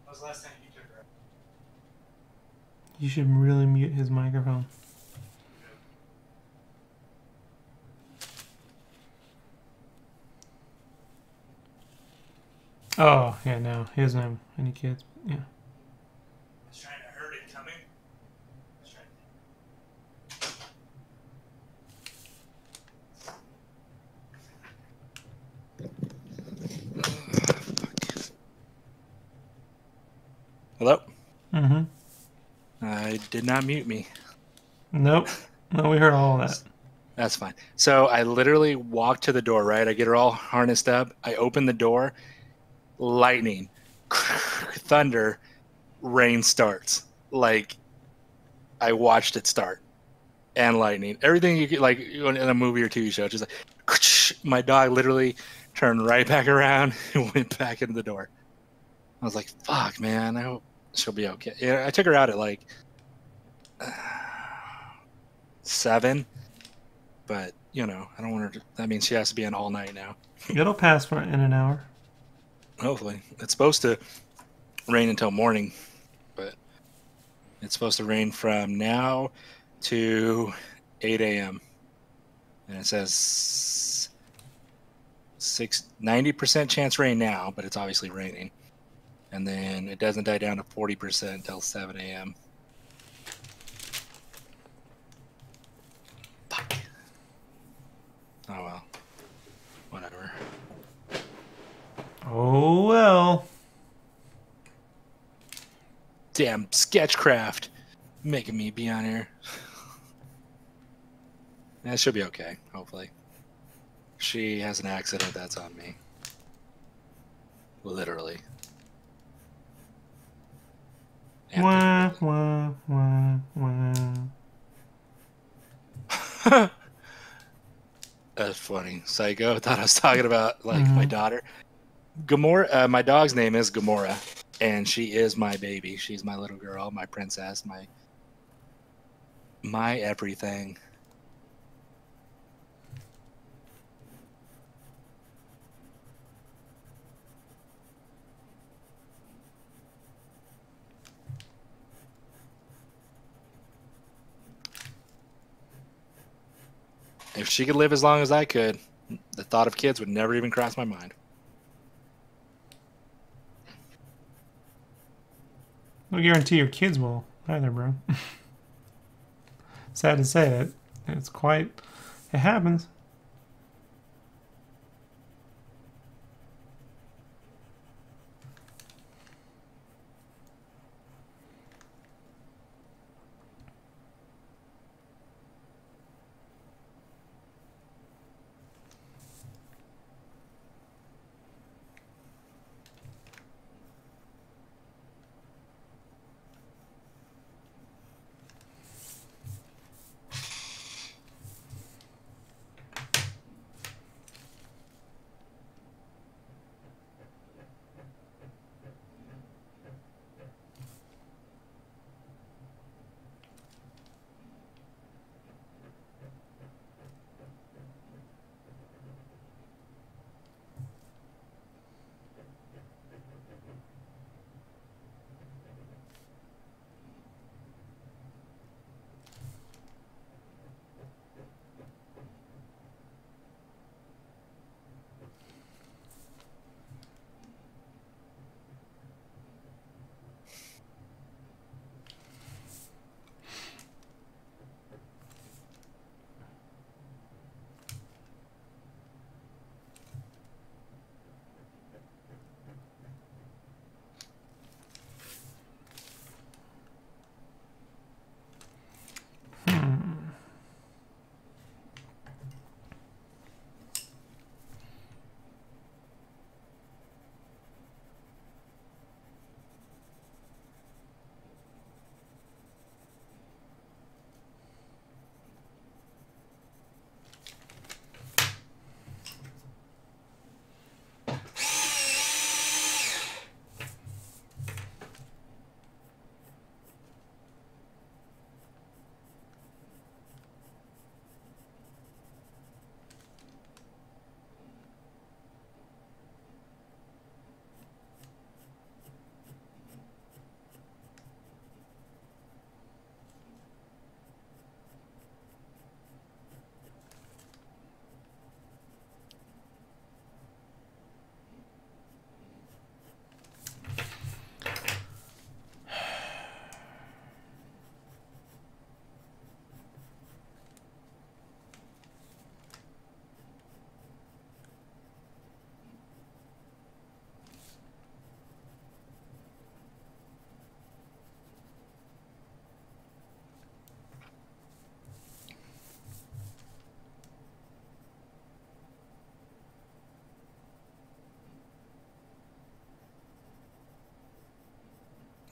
When was the last time you took her out? You should really mute his microphone. Oh, yeah, no. He doesn't have any kids. Yeah. I was trying to hurt it coming. Hello? Mm-hmm. I did not mute me. Nope. No, we heard all of that. That's fine. So I literally walked to the door, right? I get her all harnessed up. I open the door. Lightning. Thunder. Rain starts. Like, I watched it start. And lightning. Everything you get, like, in a movie or TV show. Just like, my dog literally turned right back around and went back into the door. I was like, fuck, man. I hope she'll be okay. Yeah, I took her out at like 7. But, you know, I don't want her to... That means she has to be in all night now. It'll pass in an hour. Hopefully. It's supposed to rain until morning, but it's supposed to rain from now to 8 a.m. And it says 90% chance rain now, but it's obviously raining. And then it doesn't die down to 40% until 7 a.m. Fuck. Oh, well. Whatever. Oh, well. Damn, Sketchcraft. Making me be on here. That should be okay, hopefully. If she has an accident, that's on me. Literally. Wah, wah, wah, wah. That's funny. Psycho. I thought I was talking about like my daughter. Gamora. My dog's name is Gamora, and she is my baby. She's my little girl, my princess, my everything. If she could live as long as I could, the thought of kids would never even cross my mind. No guarantee your kids will either, bro. Sad to say it. It's quite. It happens.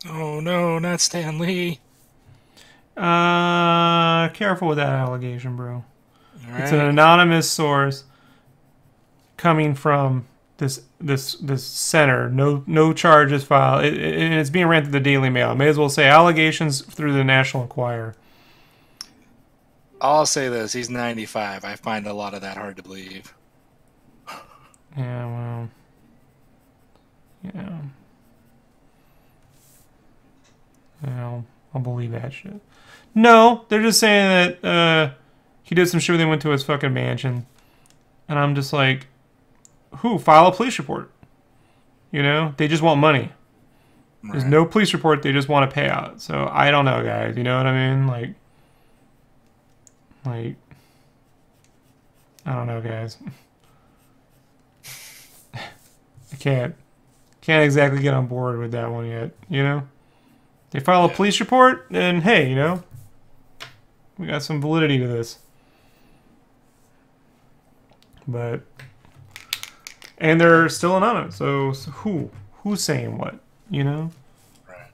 Oh no, not Stan Lee. Careful with that allegation, bro. All It's an right. anonymous source coming from this center. No charges filed. And it's being ran through the Daily Mail. I may as well say allegations through the National Enquirer. I'll say this: he's 95. I find a lot of that hard to believe. Yeah, well, yeah. I'll believe that shit. No, they're just saying that he did some shit when they went to his fucking mansion. And I'm just like, who? File a police report. You know? They just want money. Right. There's no police report. They just want a payout. So I don't know, guys. You know what I mean? Like, I don't know, guys. I can't exactly get on board with that one yet. You know? They file a police report, and hey, you know, we got some validity to this. But, and they're still anonymous. So who's saying what? You know? Right.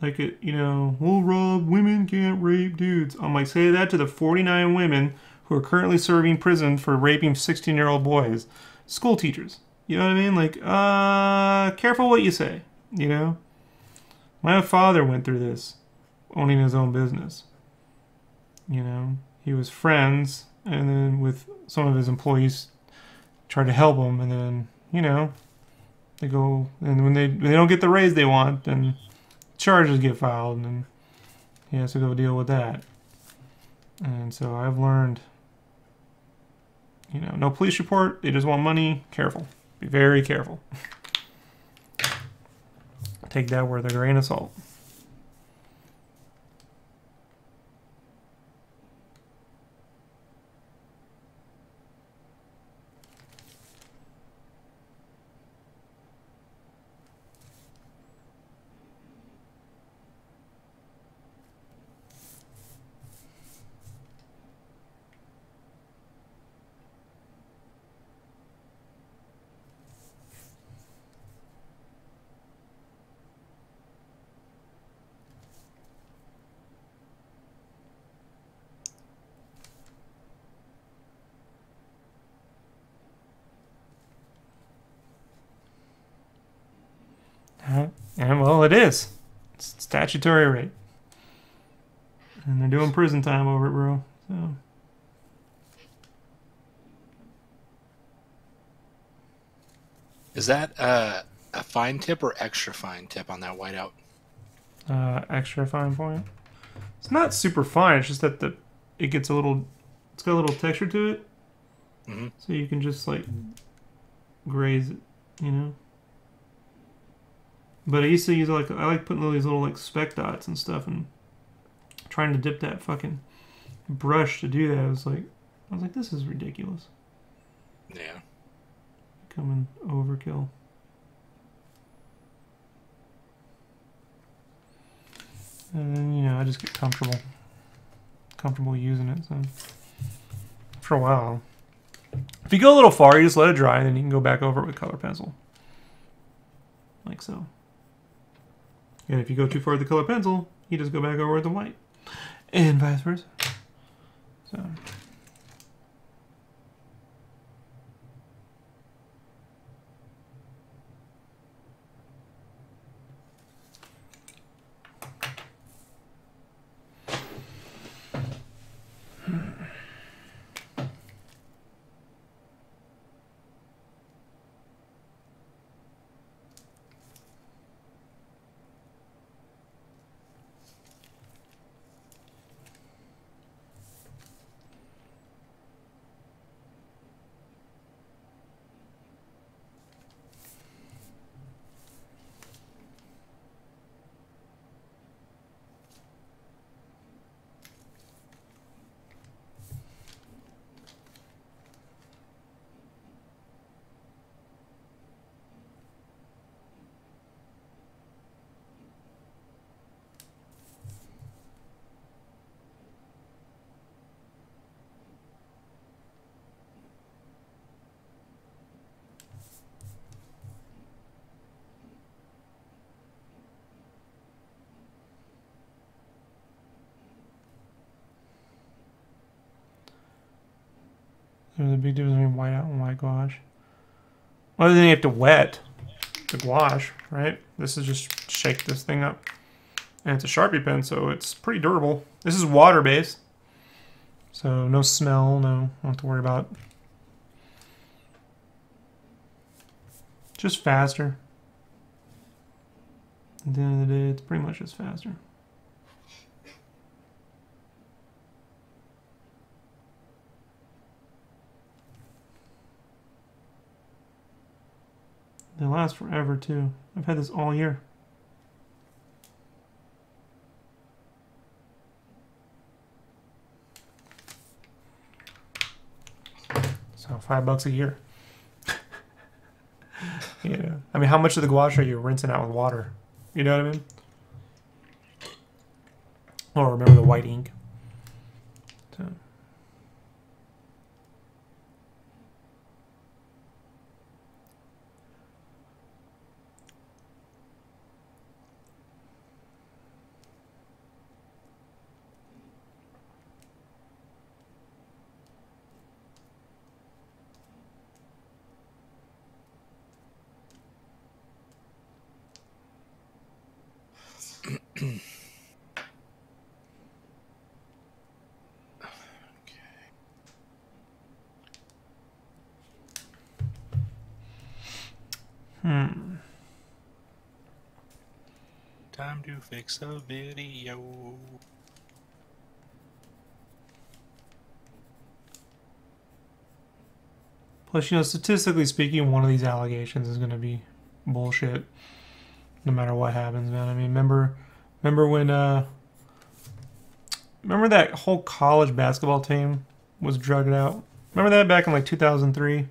Like, it, you know, well, Rob, women can't rape dudes. I'm like, say that to the 49 women who are currently serving prison for raping 16-year-old boys. School teachers. You know what I mean? Like, careful what you say, you know? My father went through this, owning his own business. You know, he was friends, and then with some of his employees, tried to help him, and then, you know, they go, and when they don't get the raise they want, then charges get filed, and then he has to go deal with that. And so I've learned, you know, no police report, they just want money, careful. Be very careful. Take that with a grain of salt. And well, it is. It's statutory rape. And they're doing prison time over it, bro. So. Is that a fine tip or extra fine tip on that whiteout? Extra fine point. It's not super fine. It's just that it gets a little. It's got a little texture to it, so you can just like graze it, you know. But I used to use I like putting all these little like speck dots and stuff, and trying to dip that fucking brush to do that. I was like, this is ridiculous. Yeah. Becoming overkill. And then, you know, I just get comfortable using it. So for a while, if you go a little far, you just let it dry, and then you can go back over it with color pencil, like so. And if you go too far with the color pencil, you just go back over with the white, and vice versa. So. There's a big difference between whiteout and white gouache. Well, then you have to wet the gouache, right? This is just shake this thing up. And it's a Sharpie pen, so it's pretty durable. This is water-based, so no smell, no, don't have to worry about. Just faster. At the end of the day, it's pretty much just faster. They last forever, too. I've had this all year. So $5 a year. Yeah. I mean, how much of the gouache are you rinsing out with water? You know what I mean? Oh, remember the white ink. So. Time to fix a video. Plus, you know, statistically speaking, one of these allegations is going to be bullshit, no matter what happens, man. I mean, remember when, remember that whole college basketball team was drugged out? Remember that back in like 2003?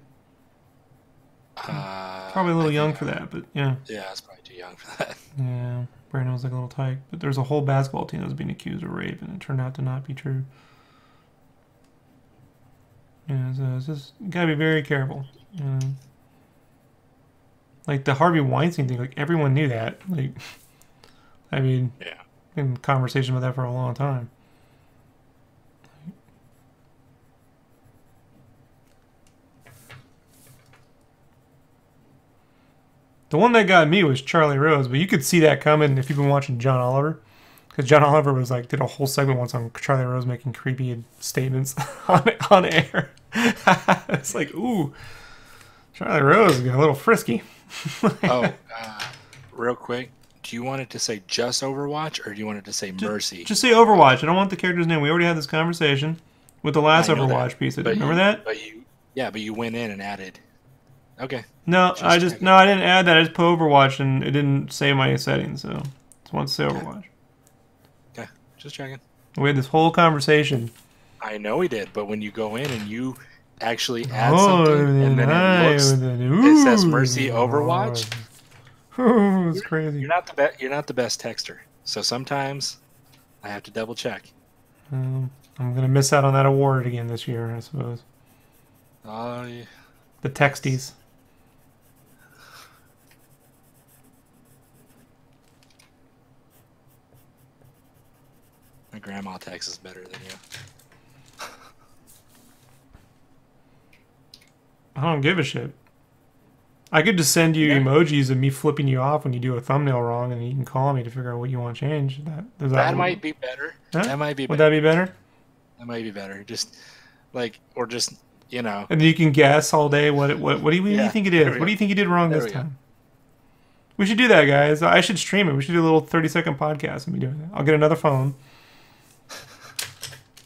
Probably a little young for that, but yeah. Yeah, I was probably too young for that. Yeah, Brandon was like a little tight. But there's a whole basketball team that was being accused of rape, and it turned out to not be true. Yeah, so it's just, you gotta be very careful. Like the Harvey Weinstein thing, like everyone knew that. Like, I mean, Yeah. in conversation with that for a long time. The one that got me was Charlie Rose, but you could see that coming if you've been watching John Oliver. Because John Oliver was like, did a whole segment once on Charlie Rose making creepy statements on air. It's like, ooh, Charlie Rose is getting a little frisky. Real quick, do you want it to say just Overwatch or do you want it to say Mercy? Just say Overwatch. I don't want the character's name. We already had this conversation with the last Overwatch piece. Remember that? But you went in and added. Okay. No, I didn't add that. I just put Overwatch and it didn't say my settings, so just want to say Overwatch. Okay, just checking. We had this whole conversation. I know we did, but when you go in and you actually add something and then it says Mercy Overwatch. Oh, it's crazy. You're not the best texter, so sometimes I have to double check. I'm gonna miss out on that award again this year, I suppose. Yeah. The texties. My grandma texts better than you. I don't give a shit. I could just send you emojis of me flipping you off when you do a thumbnail wrong, and you can call me to figure out what you want changed. That might be better. Huh? That might be. Would that be better? That might be better. Just like, or just, you know. And then you can guess all day what do you think it is? What do you think you did wrong this time? We should do that, guys. I should stream it. We should do a little 30-second podcast and be doing that. I'll get another phone.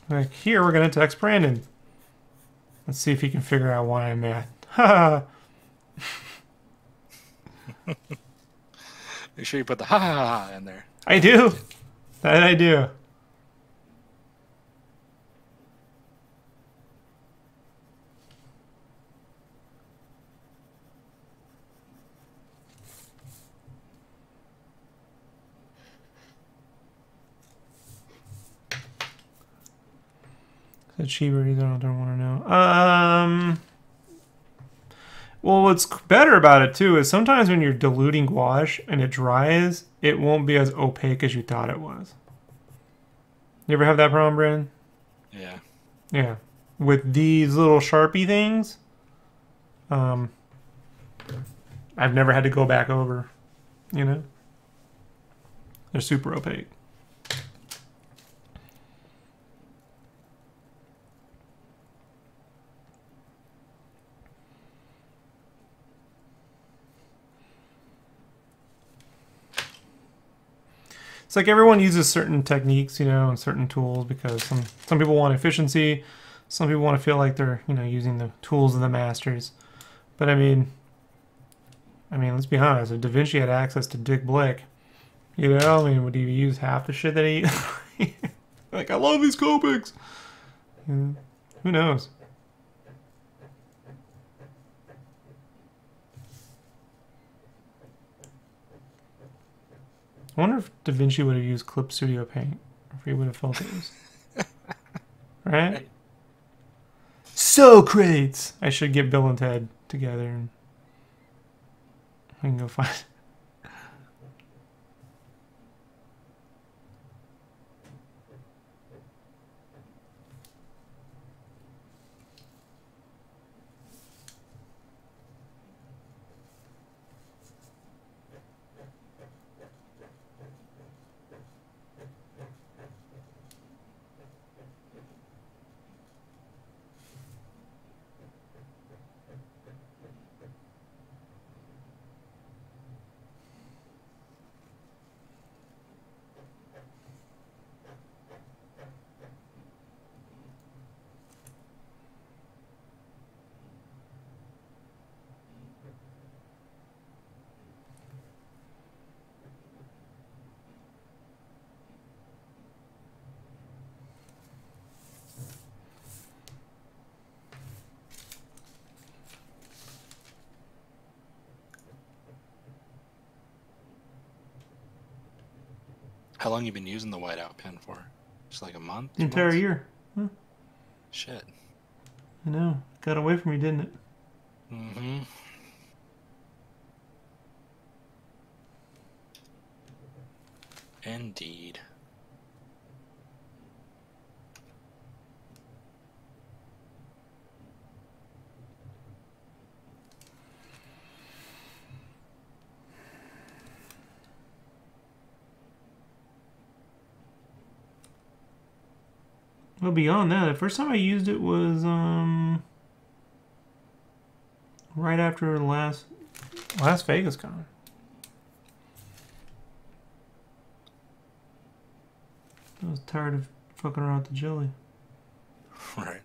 Like, here, we're going to text Brandon. Let's see if he can figure out why I'm mad. Ha! Make sure you put the ha ha ha in there. I do. That I do. The cheaper, I don't want to know. Well, what's better about it too is sometimes when you're diluting gouache and it dries, it won't be as opaque as you thought it was. You ever have that problem, Brandon? Yeah. Yeah. With these little Sharpie things, I've never had to go back over. You know, they're super opaque. It's like everyone uses certain techniques, you know, and certain tools because some people want efficiency, some people want to feel like they're, you know, using the tools of the masters. But I mean, let's be honest. If Da Vinci had access to Dick Blick, you know, I mean, would he use half the shit that he? Like, I love these Copics. Who knows? I wonder if Da Vinci would have used Clip Studio Paint, if he would have felt it was. Right? Socrates! I should get Bill and Ted together and we can go find it. how long you been using the whiteout pen for? Just like a month? The entire year. Huh. Shit. I know. Got away from me, didn't it? Mm-hmm. Indeed. Well, beyond that, the first time I used it was right after last Vegas Con. I was tired of fucking around with the jelly. Right.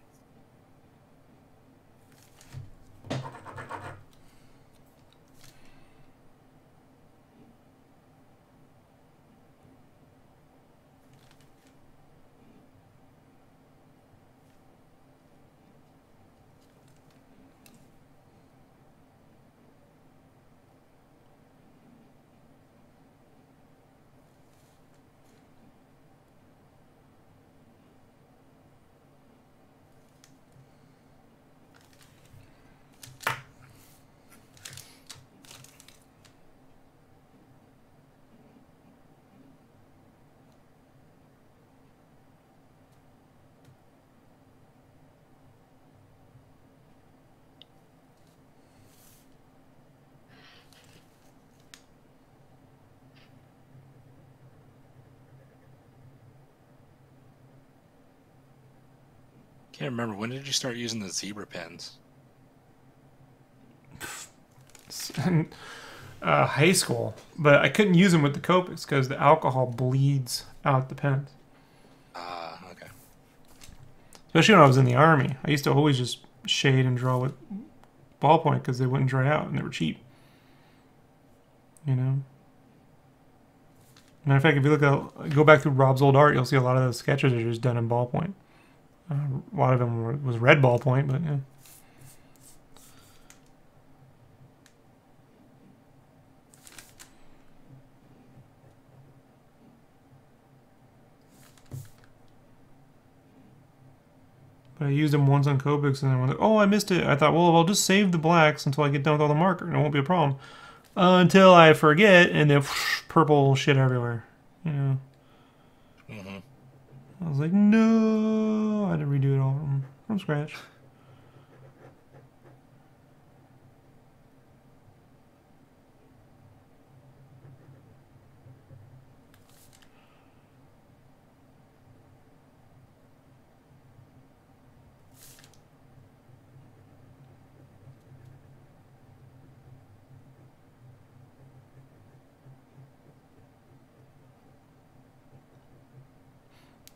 Can't remember, when did you start using the zebra pens? High school, but I couldn't use them with the Copics because the alcohol bleeds out the pens. Ah, okay. Especially when I was in the army, I used to always just shade and draw with ballpoint because they wouldn't dry out and they were cheap. You know. Matter of fact, if you go back through Rob's old art, you'll see a lot of those sketches are just done in ballpoint. A lot of them was red ballpoint, but yeah. But I used them once on Copics, and then I was like, oh, I missed it. I thought, well, I'll just save the blacks until I get done with all the marker, and it won't be a problem. Until I forget, and then purple shit everywhere. You know. Mm-hmm. I was like, no. I had to redo it all from scratch.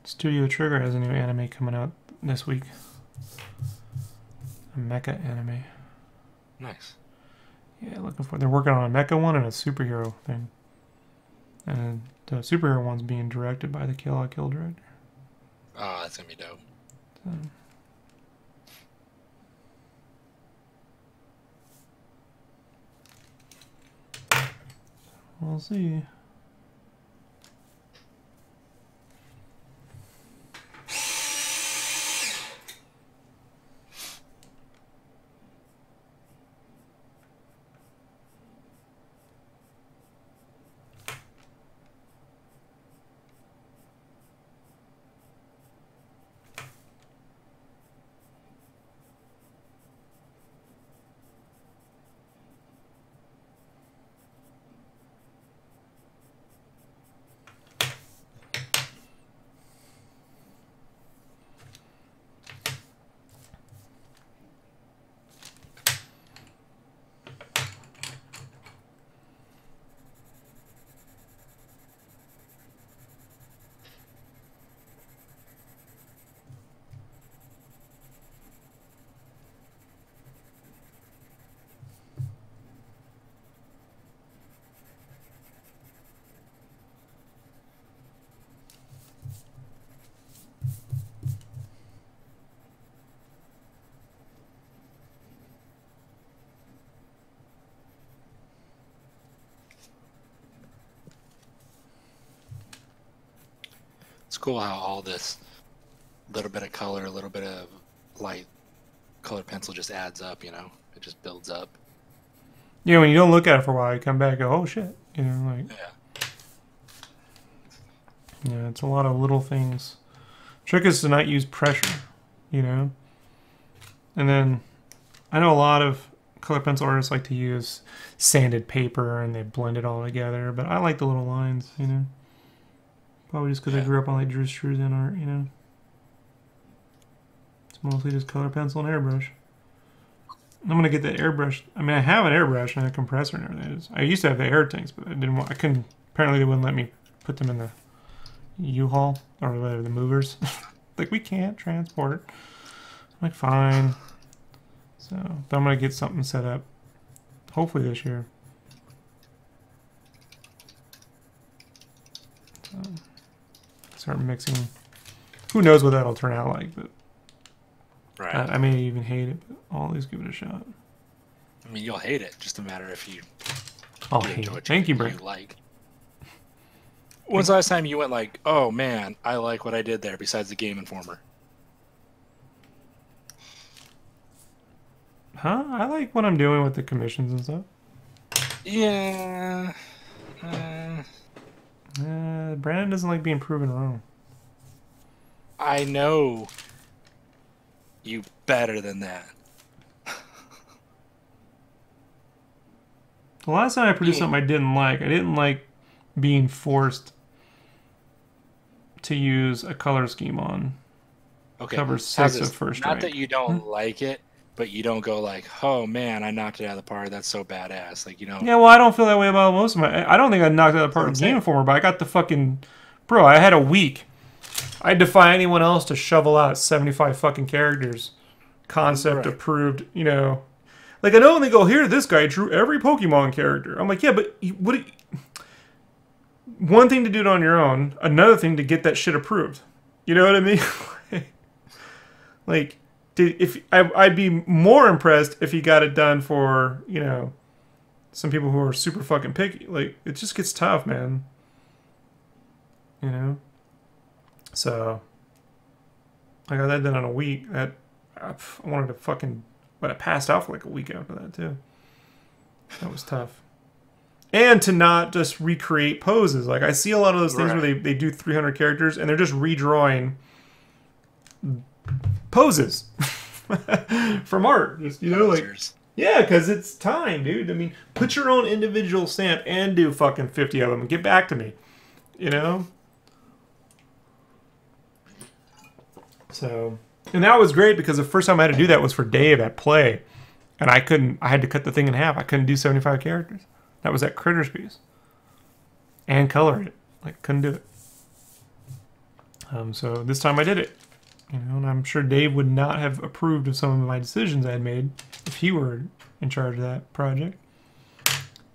Studio Trigger has a new anime coming out this week. A mecha anime. Nice. Yeah, looking for. They're working on a mecha one and a superhero thing. And the superhero one's being directed by the Kill la Kill director. Oh, that's gonna be dope. So, we'll see. It's cool how all this little bit of color, a little bit of light colored pencil just adds up, you know? It just builds up. Yeah, when you don't look at it for a while, you come back and go, oh shit. You know, like... Yeah, it's a lot of little things. Trick is to not use pressure, you know? And then, I know a lot of color pencil artists like to use sanded paper and they blend it all together, but I like the little lines, you know? Probably just because I grew up on like Drew Struzan art, you know? It's mostly just color pencil and airbrush. I'm gonna get that airbrush. I mean, I have an airbrush and a compressor and everything. I used to have the air tanks, but I didn't want. I couldn't. Apparently, they wouldn't let me put them in the U-Haul or whatever, the movers. Like, we can't transport it. I'm like, fine. So, but I'm gonna get something set up. Hopefully this year. So, start mixing. Who knows what that'll turn out like? But right. I may even hate it, but I'll at least give it a shot. I mean, you'll hate it. Just a matter if you. I'll hate it. Thank you, Brent. Like. When's the last time you went like, oh man, I like what I did there besides the Game Informer? Huh? I like what I'm doing with the commissions and stuff. Yeah. Brandon doesn't like being proven wrong. I know you better than that. The last time I produced something I didn't like being forced to use a color scheme on cover 6 of First Strike. Not that you don't like it, but you don't go like, oh man, I knocked it out of the park. That's so badass. Like, you know. Yeah, well, I don't feel that way about most of my. I don't think I knocked it out of the park with Game Informer, but I got the fucking. Bro, I had a week. I defy anyone else to shovel out 75 fucking characters. Concept approved, you know. Like, I know they go, here, this guy drew every Pokemon character. I'm like, yeah, but what? One thing to do it on your own, another thing to get that shit approved. You know what I mean? Like, if I'd be more impressed if he got it done for, you know, some people who are super fucking picky. Like, it just gets tough, man. You know? So, I got that done in a week. That I wanted to fucking, but I passed out for like a week after that too. That was tough. And to not just recreate poses. Like, I see a lot of those things where they do 300 characters and they're just redrawing poses from art. Just, you know, like, yeah, because it's time, dude. I mean, put your own individual stamp and do fucking 50 of them and get back to me. You know? So, and that was great because the first time I had to do that was for Dave at Play. And I had to cut the thing in half. I couldn't do 75 characters. That was that Critters piece. And color it. Like, couldn't do it. So this time I did it. You know, and I'm sure Dave would not have approved of some of my decisions I had made if he were in charge of that project.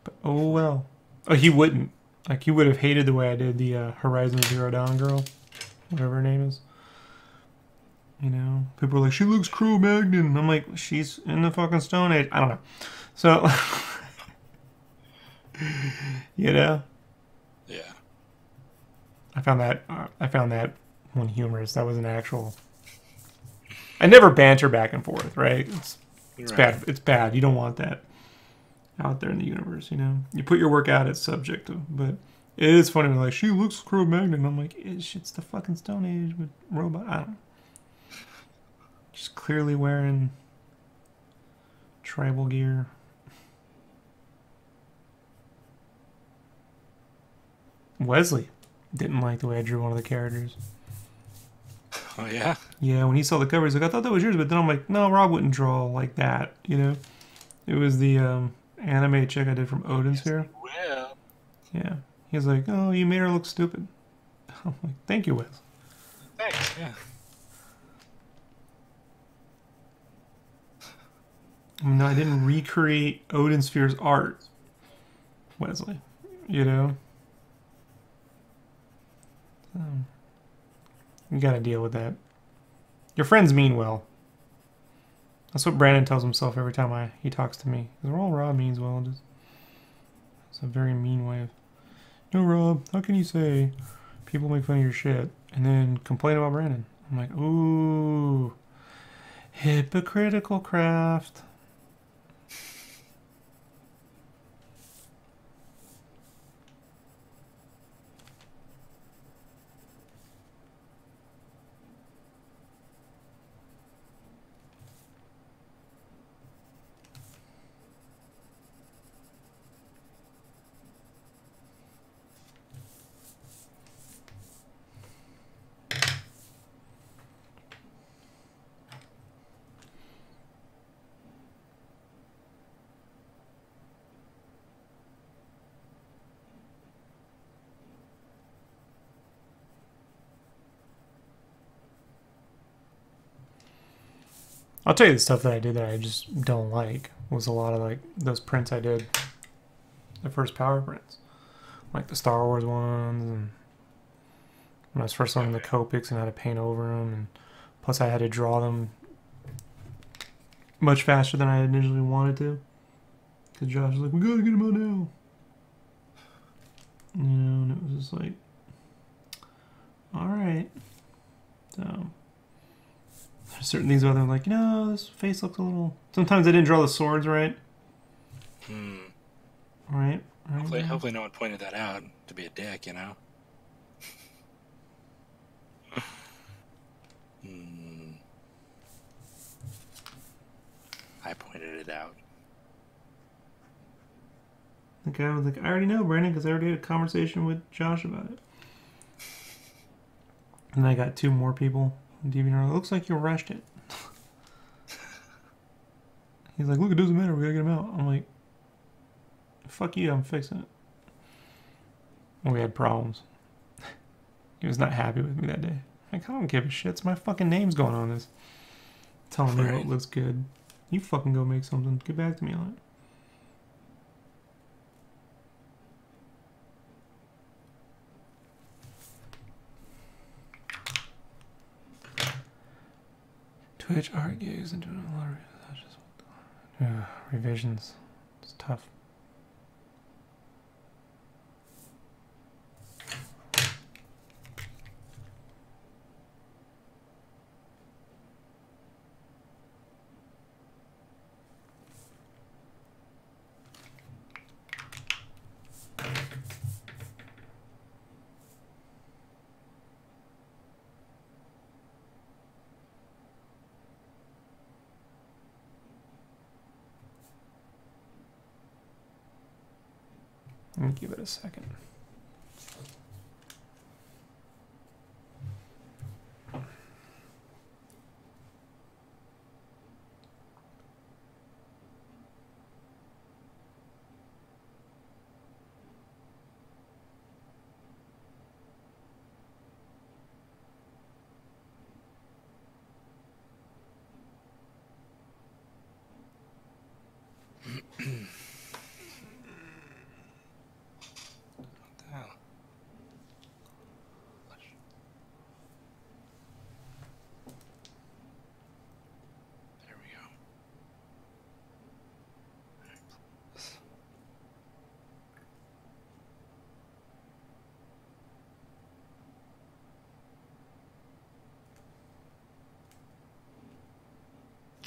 But oh well. Oh, he wouldn't. Like, he would have hated the way I did the Horizon Zero Dawn girl. Whatever her name is. You know, people are like, she looks Cro-Magnon. I'm like, she's in the fucking Stone Age. I don't know. So, you know? Yeah. I found that one humorous. That was an actual. I never banter back and forth, right? It's bad. It's bad. You don't want that out there in the universe, you know? You put your work out, it's subjective. But it is funny. Like, she looks Cro-Magnon. I'm like, it's the fucking Stone Age with robot. I don't know. Just clearly wearing tribal gear. Wesley didn't like the way I drew one of the characters. Oh, yeah? Yeah, when he saw the cover, he's like, I thought that was yours. But then I'm like, no, Rob wouldn't draw like that, you know? It was the anime chick I did from Odin's Sphere. Well. Yeah. He was like, oh, you made her look stupid. I'm like, thank you, Wes. Thanks, yeah. No, I didn't recreate Odin Sphere's art, Wesley. You know? You gotta deal with that. Your friends mean well. That's what Brandon tells himself every time he talks to me. Because all Rob means well. It's a very mean way of... No, Rob, how can you say people make fun of your shit and then complain about Brandon. I'm like, ooh, hypocritical craft. I'll tell you the stuff that I did that I just don't like was a lot of like those prints I did, the first power prints, like the Star Wars ones, and when I was first learning the Copics and how to paint over them, and plus I had to draw them much faster than I initially wanted to, because Josh was like, "We gotta get them out now," you know, and it was just like, all right, so. Certain things about them, like, you know, this face looks a little. Sometimes I didn't draw the swords right. Right. Hopefully, no one pointed that out to be a dick, you know. I pointed it out. The guy was like, I already know, Brandon, because I already had a conversation with Josh about it. And I got 2 more people on DVR. It looks like you rushed it. He's like, look, it doesn't matter. We gotta get him out. I'm like, fuck you. I'm fixing it. And we had problems. He was not happy with me that day. Like, I don't give a shit. It's my fucking name's going on this. Telling me what looks good. You fucking go make something. Get back to me on it. Twitch art gigs and doing a lot of revisions. It's tough. Let me give it a second.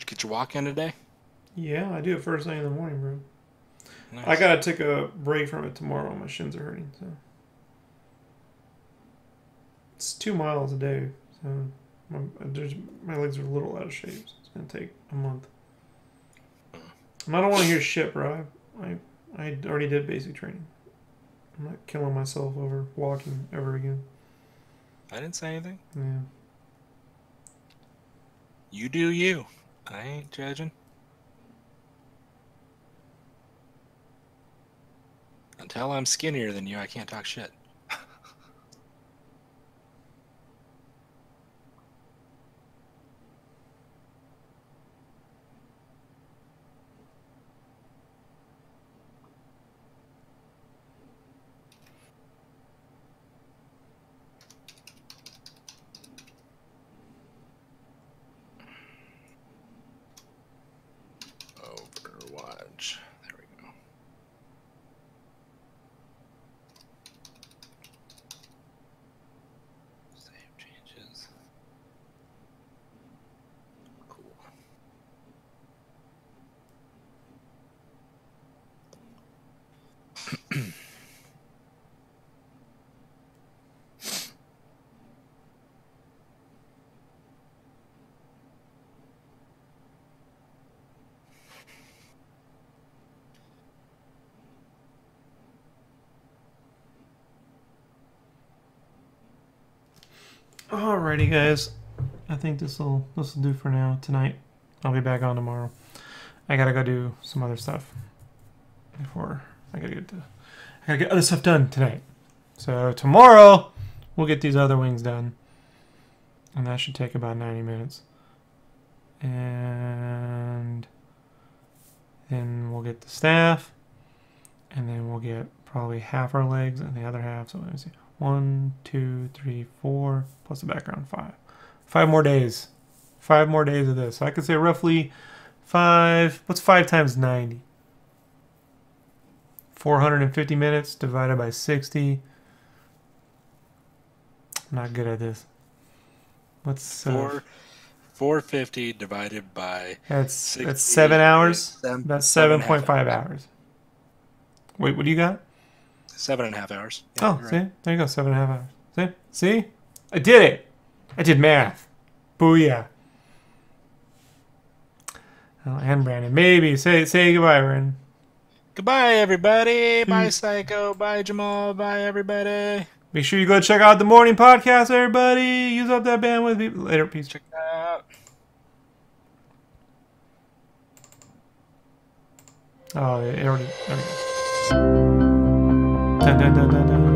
Get your walk in today? Yeah, I do it first thing in the morning, bro. Nice. I gotta take a break from it tomorrow. My shins are hurting, so it's 2 miles a day. So my legs are a little out of shape. So it's gonna take a month. And I don't want to hear shit, bro. I already did basic training. I'm not killing myself over walking ever again. I didn't say anything. Yeah. You do you. I ain't judging. Until I'm skinnier than you, I can't talk shit. Overwatch. There we go. Alrighty, guys. I think this'll do for now tonight. I'll be back on tomorrow. I gotta go do some other stuff before I gotta get other stuff done tonight. So tomorrow we'll get these other wings done, and that should take about 90 minutes. And then we'll get the staff, and then we'll get probably half our legs and the other half. So let me see. 1, 2, 3, 4, plus the background, 5. 5 more days. 5 more days of this. So I could say roughly 5. What's 5 times 90? 450 minutes divided by 60. I'm not good at this. What's 450 divided by that's 60 that's 7 hours. That's 7.5 hours. hours. Wait, what do you got? 7.5 hours. Yeah, see? Right. There you go, 7.5 hours. See? I did it! I did math. Booyah. Oh, and Brandon. Maybe. Say goodbye, Brandon. Goodbye, everybody. Bye, Psycho. Bye, Jamal. Bye, everybody. Make sure you go check out the morning podcast, everybody. Use up that bandwidth. Later. Peace. Check that out. Oh, it already. There we go. Dun, dun, dun, dun, dun.